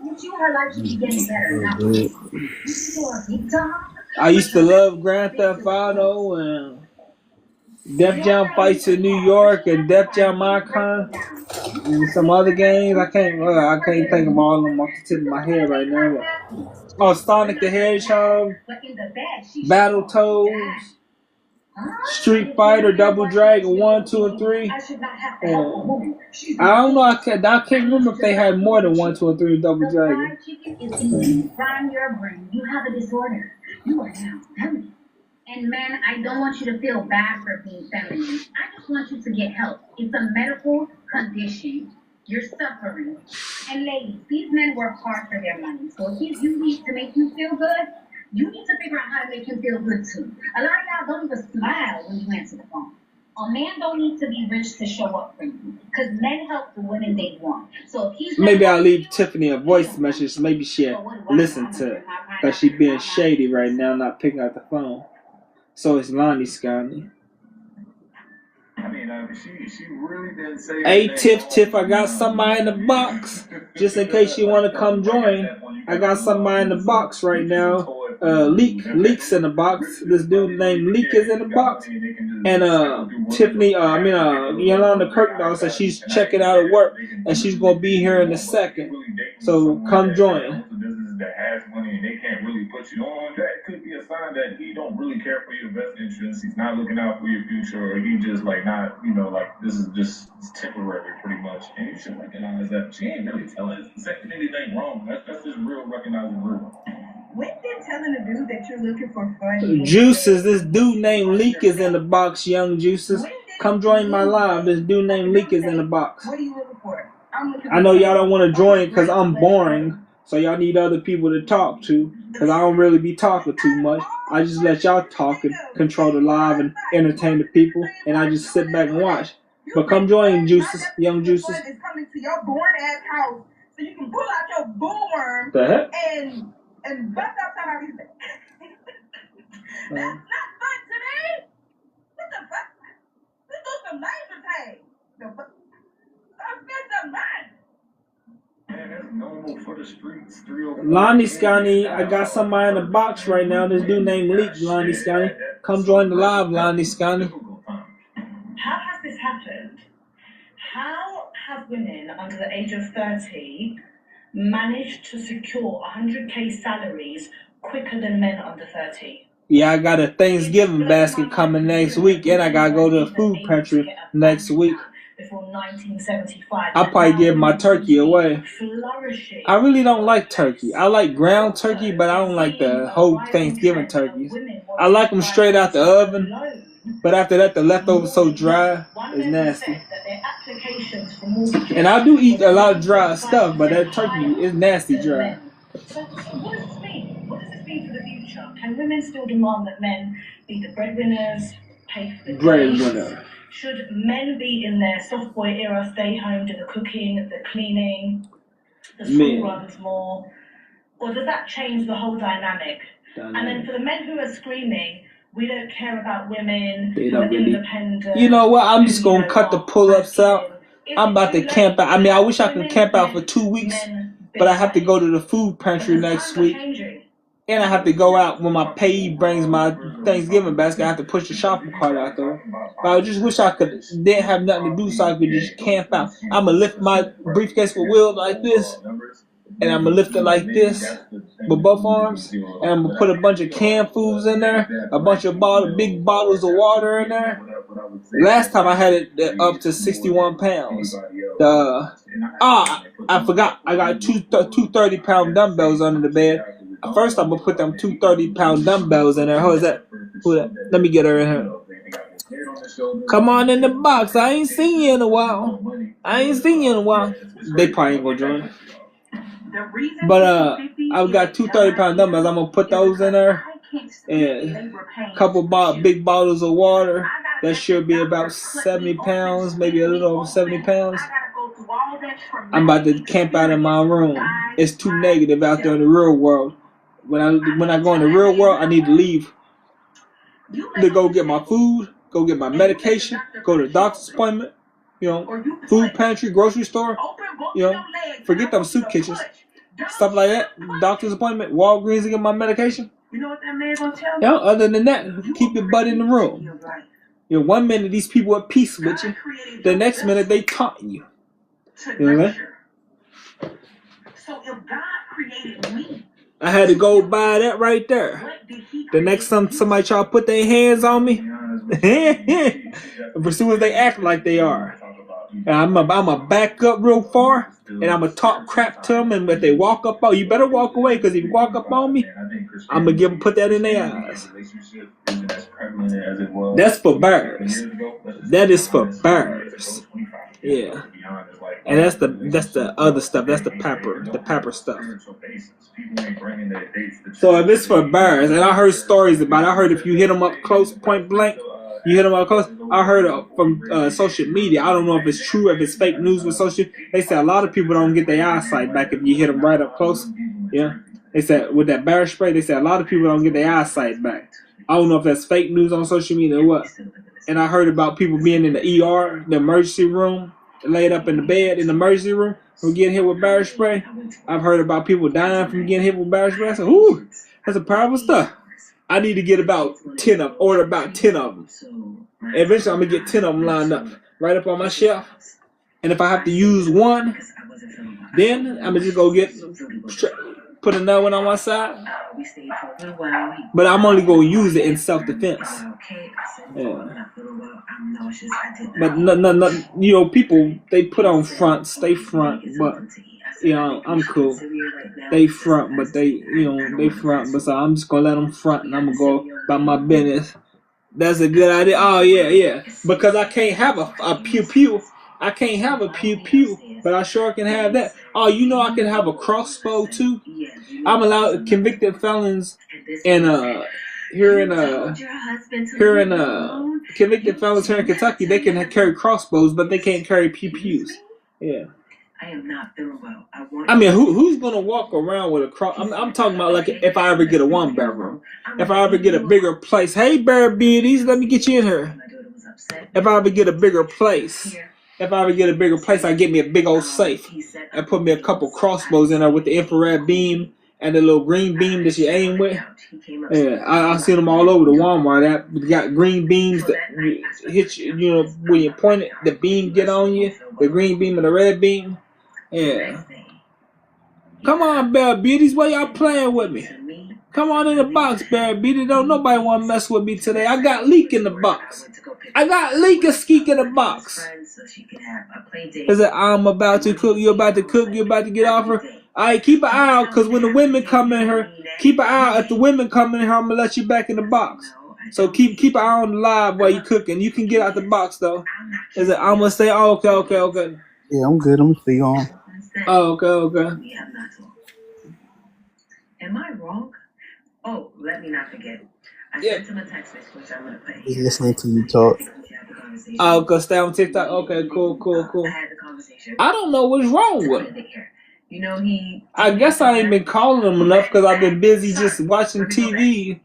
Would you are like to be getting better now? Good. You're a big dog. I used to love Grand Theft Auto and Def Jam Fights in New York and Def Jam Icon and some other games. I can't think of all of them off the tip of my head right now. Oh, Sonic the Hedgehog, But in the bed, she Battletoads, Street Fighter, Double Dragon 1, 2, and 3. I should not have to help a woman. I don't know. I can't remember if they had more than 1, 2, and 3 in Double Dragon. Fried chicken is easy. Frying your brain. You have a disorder. You are now feminine. And man, I don't want you to feel bad for being feminine. I just want you to get help. It's a medical condition. You're suffering. And ladies, these men work hard for their money. So if he's using it to make you feel good, you need to figure out how to make him feel good too. A lot of y'all don't even smile when you answer the phone. A man don't need to be rich to show up for you, because men help the women they want. So if he's Maybe I'll leave Tiffany a voice message. Maybe she'll listen to it. Because she's being shady right now, not picking up the phone. So it's Lonnie Scotty. I mean, she really didn't say. Hey, Tiff, I got somebody in the box. Just in case you want to come join. I got somebody in the box right now. Leek's in the box. This dude named Leek is in the box. And Tiffany, Yolanda Kirkdale said she's checking out of work and she's gonna be here in a second. So come join. That has money and they can't really put you on, that could be a sign that he don't really care for your best interests. He's not looking out for your future, or he just like not, this is just temporary pretty much. And you should recognize that she ain't really saying anything wrong. That's just real recognizing real. When did telling a dude that you're looking for fun? Juices, this dude named Leek is in the box, young Juices. Come join my live. This dude named Leek is in the box. What are you looking for? I know y'all don't want to join because I'm boring. So y'all need other people to talk to, because I don't really be talking too much. I just let y'all talk and control the live and entertain the people, and I just sit back and watch. But come join, Juices, young Juices. Is coming to your bored ass house so you can pull out your boomworm The heck? and bust out somebody's back. That's not fun to me. What the fuck? Let's do some laser tag. The fuck? Let's get some life. Man, that's normal for the streets. Lonnie Scotty, I got somebody in the box right now. This dude named Leek, Lonnie Scotty. Come join the live, Lonnie Scotty. How has this happened? How have women under the age of 30 managed to secure 100K salaries quicker than men under 30? Yeah, I got a Thanksgiving basket coming next week, and I gotta go to the food pantry next week. Before 1975, I'll probably give my turkey away. flourishing. I really don't like turkey. I like ground turkey, but I don't like the whole Thanksgiving turkeys. I like them straight out the oven, but after that, the leftovers so dry, it's nasty. That their applications from mortgages. And I do eat a lot of dry stuff, but that turkey is nasty dry. So what does this mean? What does this mean for the future? Can women still demand that men be the breadwinners, pay for the dates? Breadwinner. Should men be in their soft boy era, stay home, do the cooking, the cleaning, the school runs more? Or does that change the whole dynamic? And then for the men who are screaming, we don't care about women, They who are don't really. independent. You know what? I'm just gonna cut the pull-ups out. I'm about to camp out. I mean, I wish I could camp out for 2 weeks, but I have to go to the food pantry next week. And I have to go out when my payee brings my Thanksgiving basket. I have to push the shopping cart out there. But I just wish I didn't have nothing to do so I could just camp out. I'm going to lift my briefcase with wheels like this. And I'm going to lift it like this with both arms. And I'm going to put a bunch of canned foods in there. A bunch of big bottles of water in there. Last time I had it up to 61 pounds. I forgot. I got two 30-pound dumbbells under the bed. First, I'm going to put them 2 30-pound dumbbells in there. Who is that? Let me get her in here. Come on in the box. I ain't seen you in a while. They probably ain't going to join. But I've got 2 30-pound dumbbells. I'm going to put those in there. And a couple big bottles of water. That should be about 70 pounds, maybe a little over 70 pounds. I'm about to camp out in my room. It's too negative out there in the real world. When I go in the real world, I need to leave to go get my food, go get my medication, go to the doctor's appointment, food pantry, grocery store, forget them soup kitchens, stuff like that, doctor's appointment, Walgreens to get my medication. You know what that man gonna tell me? Other than that, keep your butt in the room. 1 minute these people are at peace with you, the next minute they taunting you. You know what I mean? So if God created me, I had to go buy that right there. The next time somebody try to put their hands on me, as soon as they act like they are, and I'm a back up real far, and I'm gonna talk crap to them. And if they walk up on you, better walk away, because if you walk up on me, I'm gonna put that in their eyes. That's for birds. That is for birds. Yeah. And that's the other stuff. That's the pepper stuff. So if it's for birds, and I heard stories about it. I heard if you hit them up close, point blank, you hit them up close. I heard from social media. I don't know if it's true, if it's fake news with social. They say a lot of people don't get their eyesight back if you hit them right up close. Yeah. They said with that bear spray, they said a lot of people don't get their eyesight back. I don't know if that's fake news on social media or what. And I heard about people being in the ER, the emergency room, laid up in the bed in the emergency room from getting hit with bear spray. I've heard about people dying from getting hit with bear spray. I said, ooh, that's a powerful stuff. I need to get about 10 of them, order about 10 of them. Eventually, I'm going to get 10 of them lined up right up on my shelf. And if I have to use one, then I'm going to just go put another one on my side. But I'm only going to use it in self-defense. Yeah. But no, people, they put on fronts, they front, but I'm cool. They front, but they front, but so I'm just gonna let them front, and I'm gonna go about my business. That's a good idea. Oh yeah, because I can't have a pew pew. I can't have a pew pew, but I sure can have that. Oh, I can have a crossbow too. I'm allowed convicted felons here in convicted felons here in Kentucky. They can carry crossbows, but they can't carry pew pews. Yeah. I am not feeling well. I mean, who's gonna walk around with a cross? I'm talking about like if I ever get a 1-bedroom, if I ever get a bigger place. Hey, Bear Beauties, let me get you in here. If I ever get a bigger place, I get me a big old safe and put me a couple crossbows in there with the infrared beam and the little green beam that you aim with. Yeah, I see them all over the Walmart. That got green beams that hit you. When you point it, the beam get on you. The green beam and the red beam. Yeah. Come on, Bear Beauties. Why y'all playing with me? Come on in the box, Bear Beauty. Don't nobody want to mess with me today. I got Leak in the box. I got Leak and Skeek in the box. Is it I'm about to cook, you about to cook, you about to get off her? Alright, keep an eye out, because when the women come in here, keep an eye out. If the women come in here, I'm going to let you back in the box. So keep an eye on the live while you cooking. You can get out the box, though. Is it I'm going to say, oh, okay. Yeah, I'm good. I'm still on. Oh, okay. We have not talked. Am I wrong? Oh, let me not forget. I sent him a text message, which I'm gonna put Just here. listening to you talk. Oh, go stay on TikTok. Okay, cool. I had the conversation. I don't know what's wrong with him. You know, he. I guess I ain't been calling him enough because I've been busy just watching TV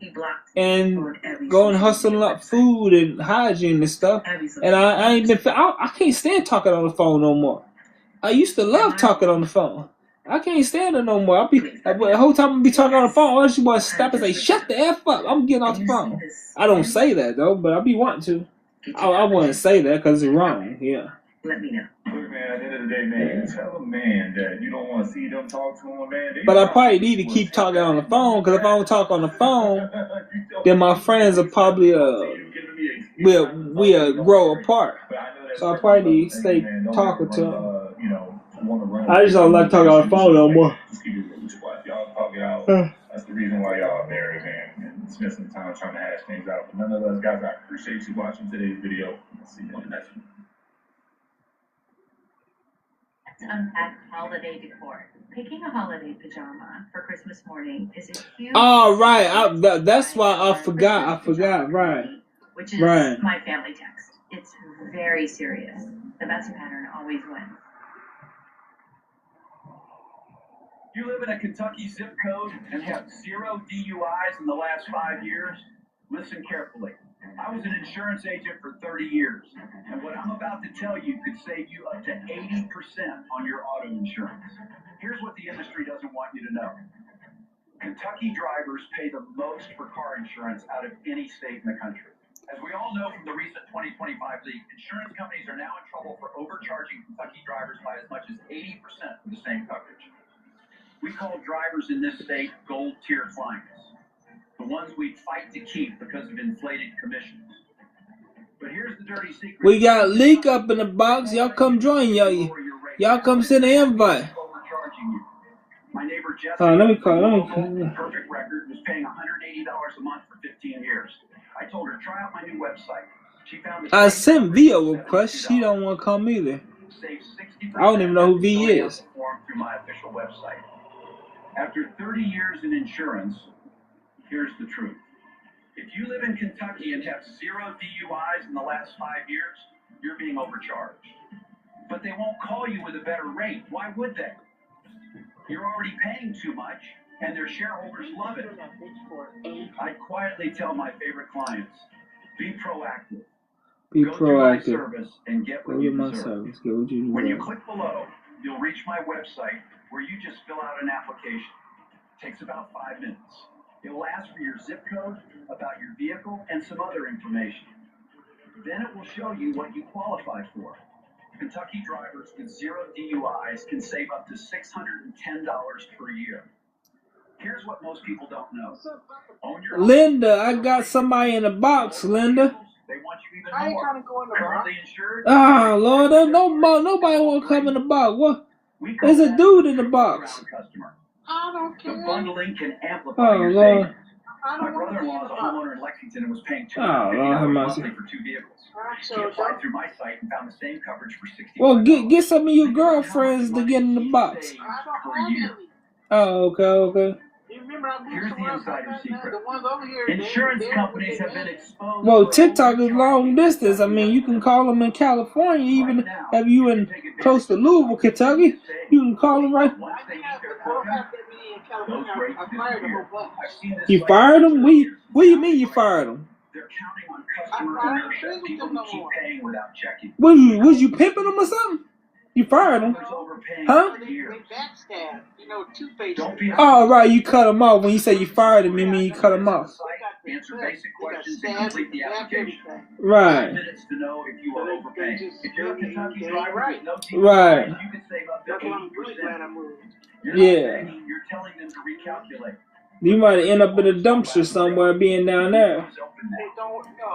and going hustling up food and hygiene and stuff. And I ain't been. I can't stand talking on the phone no more. I used to love talking on the phone. I can't stand it no more. The whole time I be talking on the phone, all she want to stop and say, "Shut the F up." I'm getting off the phone. I don't say that though, but I be wanting to. I wouldn't say that because it's wrong. Yeah. Let me know. Look, man, at the end of the day, man, you tell a man that you don't want to see them talk to him, man. But I probably need to keep talking on the phone because if I don't talk on the phone, then my friends will probably we'll grow apart. So I probably need to stay talking to them. I just don't like talking on the phone no more. Y'all talk it out. That's the reason why y'all married, man. And spend some time trying to hash things out. But nonetheless, guys, I appreciate you watching today's video. I'll see you on the next one. To unpack holiday decor. Picking a holiday pajama for Christmas morning is a huge. Oh, right. That's why I forgot. Right. Which is right. My family text. It's very serious. The best pattern always wins. You live in a Kentucky zip code and have 0 DUIs in the last 5 years? Listen carefully. I was an insurance agent for 30 years, and what I'm about to tell you could save you up to 80% on your auto insurance. Here's what the industry doesn't want you to know. Kentucky drivers pay the most for car insurance out of any state in the country. As we all know from the recent 2025 leak, insurance companies are now in trouble for overcharging Kentucky drivers by as much as 80% for the same coverage. We call drivers in this state gold tier clients. The ones we'd fight to keep because of inflated commissions. But here's the dirty secret. We got Leak up in the box. Y'all come join y'all come send an invite. My neighbor Jesse, let me call. perfect record, was paying $180 a month for 15 years. I told her, try out my new website. She found I sent Vio request. She don't want to come either. I don't even know who V is. Through my official website. After 30 years in insurance, here's the truth. If you live in Kentucky and have 0 DUIs in the last 5 years, you're being overcharged. But they won't call you with a better rate. Why would they? You're already paying too much, and their shareholders love it. I quietly tell my favorite clients, be proactive. Be Go through my proactive. service and get what Go you to my deserve. service. Get what you When you deserve. click below, you'll reach my website where you just fill out an application. Takes about 5 minutes. It will ask for your zip code, about your vehicle, and some other information. Then it will show you what you qualify for. Kentucky drivers with 0 DUIs can save up to $610 per year. Here's what most people don't know. Own your own. Linda, I got somebody in the box, Linda. They want you even more. Currently insured. Oh, Lord, there's nobody want to come in the box. What? There's a dude in the box. I don't care. The bundling can amplify your Lord. savings. My brother-in-law is a homeowner in Lexington and was paying Oh, Lord, have $250 mercy. monthly for 2 vehicles. He applied through my site and found the same coverage for $60 Well, get some of your girlfriends to get in the box. per year. Oh, okay. Here's the insider secret. Insurance companies have been exposed. Well, TikTok is long distance. I mean, you can call them in California, even if you in close to Louisville, Kentucky. You can call them right. Those rates disappear. I've seen this You fired them? What do you mean you fired them? They're counting on customer inertia, people who keep paying without checking. Was you pimping them or something? You fired them? Huh? Oh, right, you cut them off. When you say you fired them, you mean you cut them off. Answer basic questions and complete the application. Right. 5 minutes to know if you are overpaying. If you're a Kentucky driver with no DUIs, Right. you can save up to 80%. You're Yeah. not paying, you're telling them to recalculate. You might end up in a dumpster somewhere being down there.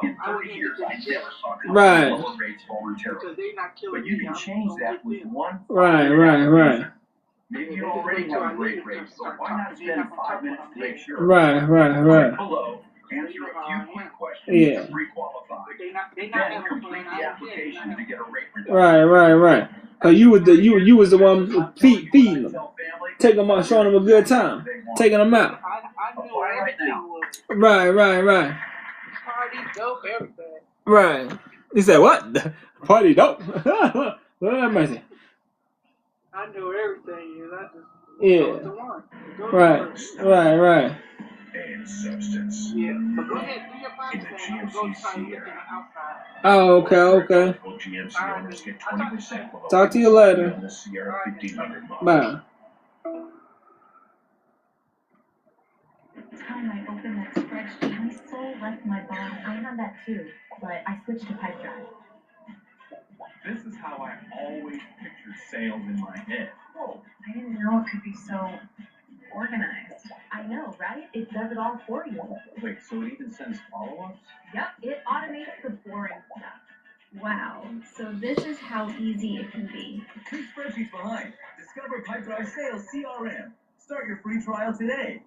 In 30 years, I never saw companies Right. lower rates voluntarily. But you can change that with one. Right. Maybe you already have a great rate, so why not spend 5 minutes to make sure? Right. Click below, answer a few quick questions Yeah. to pre-qualify. Then complete the application to get a rate reduction. Right. Cause you was the one feeding them, taking them out, showing them a good time, taking them out. I knew everything was Right. party, dope, everything. Right. He said what? Party dope. Lord have mercy. I knew everything, and I just Yeah. go with the one. Go with the one. Right. And substance. Yeah, but go ahead, do your podcast. I'm gonna go try to look in the outside. Oh, okay. GMC owners get 20% below. Talk to you later. On the Sierra 1500 model. Bye. Time I opened that spreadsheet, my soul left my body. I had that too, but I switched to Pipe Drive. This is how I always pictured sales in my head. Whoa. I didn't know it could be so organized. I know, right? It does it all for you. Wait, so it even sends follow-ups? Yep, it automates the boring stuff. Wow, so this is how easy it can be. Two spreadsheets behind. Discover Pipedrive Sales CRM. Start your free trial today.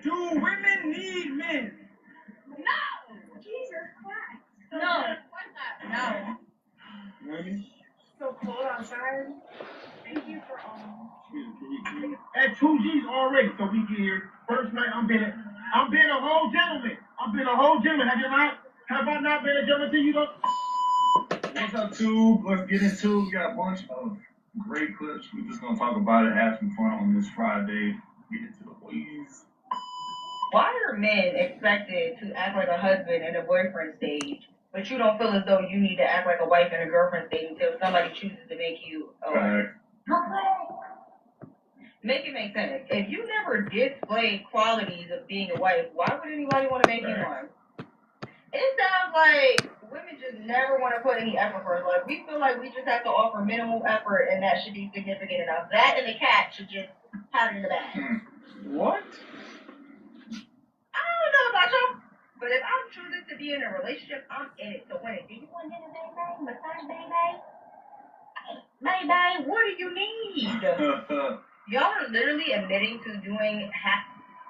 Do women need men? No! Jesus Christ. No. No. Really? So cold outside. Thank you for all. At 2G's already, so we get here. First night, I'm being a whole gentleman. Have you not? Have I not been a gentleman to you? What's up, Tube? Let's get into it. We got a bunch of great clips. We're just gonna talk about it, have some fun on this Friday. Get into the ways. Why are men expected to act like a husband in a boyfriend stage, but you don't feel as though you need to act like a wife in a girlfriend stage until somebody chooses to make you a wife? You're wrong. Make it make sense. If you never display qualities of being a wife, why would anybody want to make you one? It sounds like women just never want to put any effort for us. Like, we feel like we just have to offer minimal effort, and that should be significant enough. That and the cat should just have it in the bag. What? I don't know about y'all, but if I'm choosing to be in a relationship, I'm in it to win it. Do you want dinner, baby? Massage, baby? Baby, what do you need? Y'all are literally admitting to doing half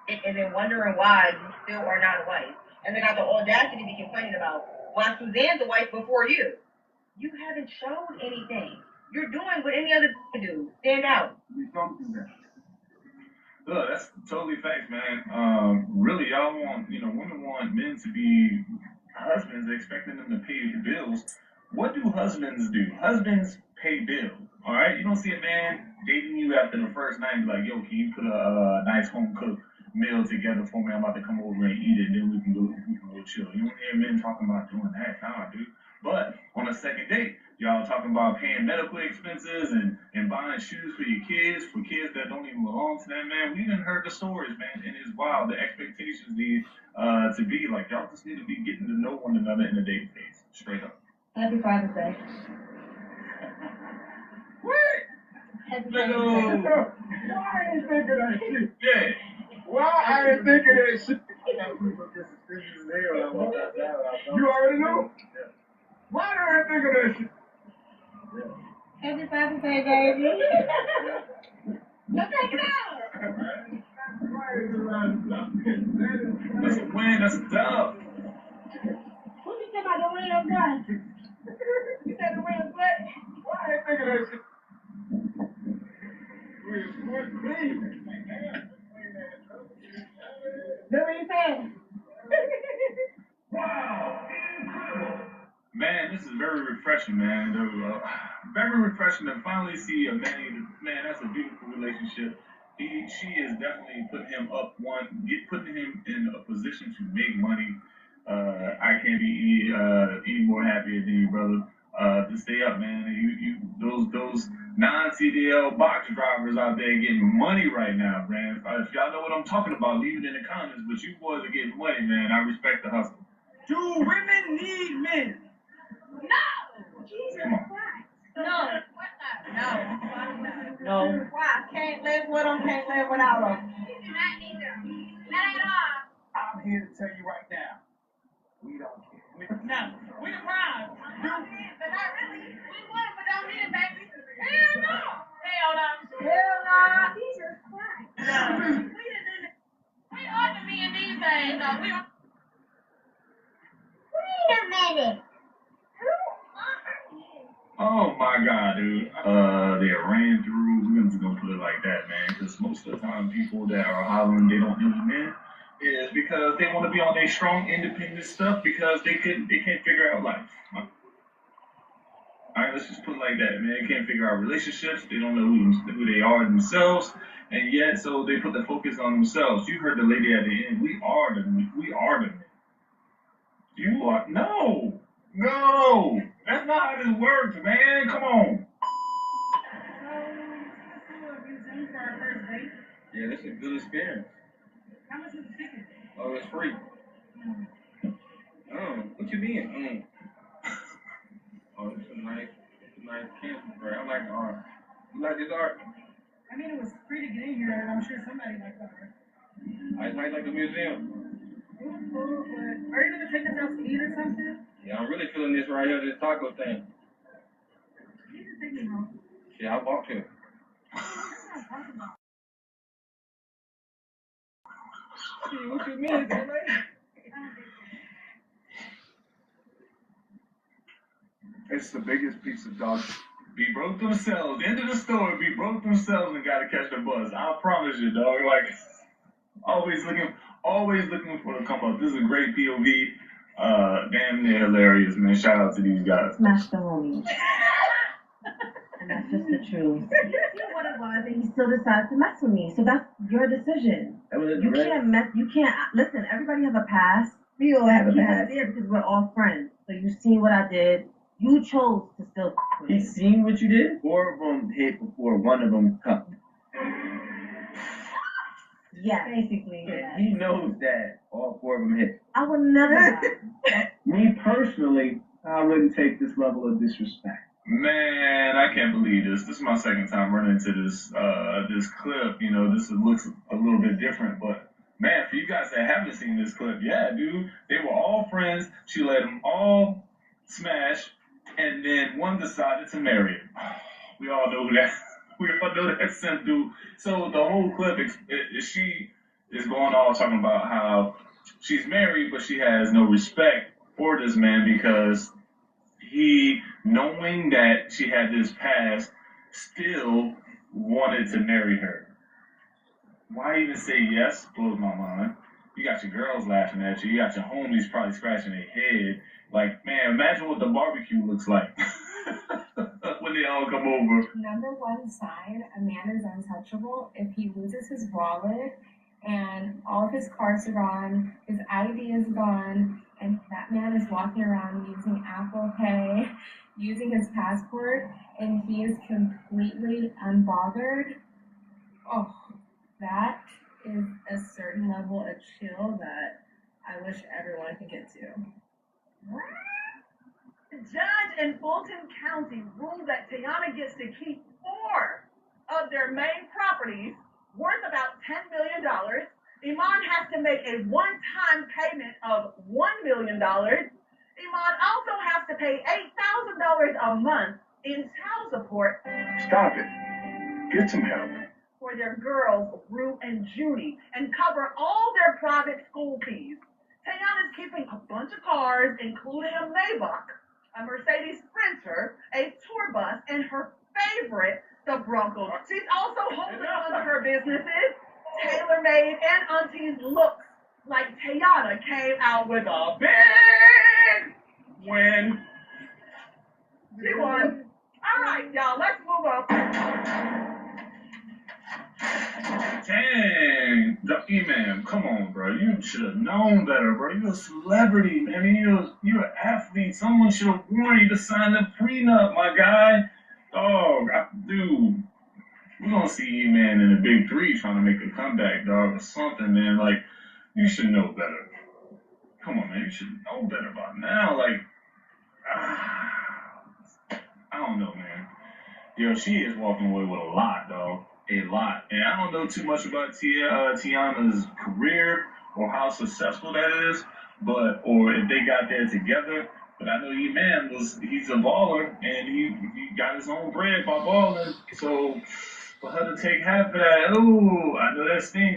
it and then wondering why you still are not a wife. And they got the audacity to be complaining about why Suzanne's a wife before you. You haven't showed anything. You're doing what any other do. Stand out. We don't do that. Look, that's totally facts, man. Really, y'all want, women want men to be husbands, expecting them to pay the bills. What do husbands do? Husbands pay bills, all right? You don't see a man dating you after the first night and be like, yo, can you put a nice home-cooked meal together for me? I'm about to come over and eat it, and then we can go chill. You don't hear men talking about doing that. Nah, dude. But on a second date, y'all talking about paying medical expenses and buying shoes for your kids, for kids that don't even belong to that man. We done heard the stories, man, and it's wild. The expectations need to be like, y'all just need to be getting to know one another in the dating phase. Straight up. Happy Father's Day. What? Happy No. Why I ain't thinking that shit? Yeah. Why I ain't thinking that shit? You already know? Yeah. Why did I think of that shit? Happy Father's Day, baby. Don't take it out. That's a win. That's a dub. What you think about the win of God? You said the win of what? Why I ain't thinking of that shit? That's what you said. Wow. Man, this is very refreshing, man. Very refreshing to finally see a man. Man, that's a beautiful relationship. She is definitely putting him up putting him in a position to make money. I can't be any more happier than you, brother. To stay up, man. Those non-CDL box drivers out there getting money right now, man. If y'all know what I'm talking about, leave it in the comments. But you boys are getting money, man. I respect the hustle. Do women need men? No! Jesus Christ. No. No. Why? Can't live with them, can't live without them. You do not need them. That ain't all. I'm here to tell you right now. We don't care. No. We the prize. But not really. We would, but don't need it, baby. Hell no. Hell no. Hell no. Jesus Christ. We are the men these days, though. Wait a minute. Who Oh my God, dude. They ran through. We're just gonna put it like that, man. Because most of the time, people that are hollering they don't need men is because they want to be on their strong, independent stuff because they can't figure out life. All right, let's just put it like that, man. They can't figure out relationships. They don't know who they are themselves, and yet so they put the focus on themselves. You heard the lady at the end. We are the men. You are no. That's not how this works, man. Come on. Yeah, that's a good experience. How much is the ticket? Oh, it's free. What you mean? Oh, it's a nice campus, bro. I like the art. You like this art? I mean, it was free to get in here, and I'm sure somebody liked that art. I like the museum. It was cool, but are you gonna take us out to eat or something? Yeah, I'm really feeling this right here, this taco thing. You can take me home. Yeah, I walked here. That's what I'm talking about. What you mean, man? It's the biggest piece of dog. Be broke themselves. Into the store, be broke themselves and gotta catch the bus. I promise you, dog. Like, always looking for the come up. This is a great POV. Damn near hilarious, man. Shout out to these guys. Smash the homie. And that's just the truth. You see what it was, and he still decided to mess with me. So that's your decision. You can't listen, everybody has a past. We all have a past. There because we're all friends. So you seen what I did. You chose to still. He seen what you did? 4 of them hit before one of them come. Yeah, basically. Yeah. He knows that all 4 of them hit. I would never. Me personally, I wouldn't take this level of disrespect. Man, I can't believe this. This is my second time running into this clip. You know, this looks a little bit different, but man, for you guys that haven't seen this clip, yeah, dude, they were all friends. She let them all smash, and then one decided to marry him. We all know who that. We all know that simp dude. So the whole clip, she is going off talking about how she's married, but she has no respect for this man because he, knowing that she had this past, still wanted to marry her. Why even say yes? Blows my mind. You got your girls laughing at you. You got your homies probably scratching their head. Like, man, imagine what the barbecue looks like when they all come over. Number one sign, a man is untouchable if he loses his wallet and all of his cards are gone, his ID is gone, and that man is walking around using Apple Pay, using his passport, and he is completely unbothered. Oh, that is a certain level of chill that I wish everyone could get to. The judge in Fulton County ruled that Tayana gets to keep 4 of their main properties worth about $10 million. Iman has to make a one-time payment of $1 million. Iman also has to pay $8,000 a month in child support. Stop it. Get some help. For their girls, Rue and Judy, and cover all their private school fees. Tayana's keeping a bunch of cars, including a Maybach, a Mercedes Sprinter, a tour bus, and her favorite, the Bronco. She's also holding on to her businesses, TaylorMade and Auntie's looks like Tayana came out with a big win. She won. All right, y'all, let's move on. Dang, E-Man, come on, bro. You should have known better, bro. You're a celebrity, man. You're an athlete. Someone should have warned you to sign the prenup, my guy. Dog, dude. We're gonna see E-Man in the Big 3 trying to make a comeback, dog, or something, man. Like, you should know better. Come on, man. You should know better by now. Like, I don't know, man. Yo, she is walking away with a lot, dog. A lot. And I don't know too much about Tiana's career or how successful that is, or if they got there together. But I know E-Man he's a baller, and he got his own bread by balling. So for her to take half of that, I know that stings.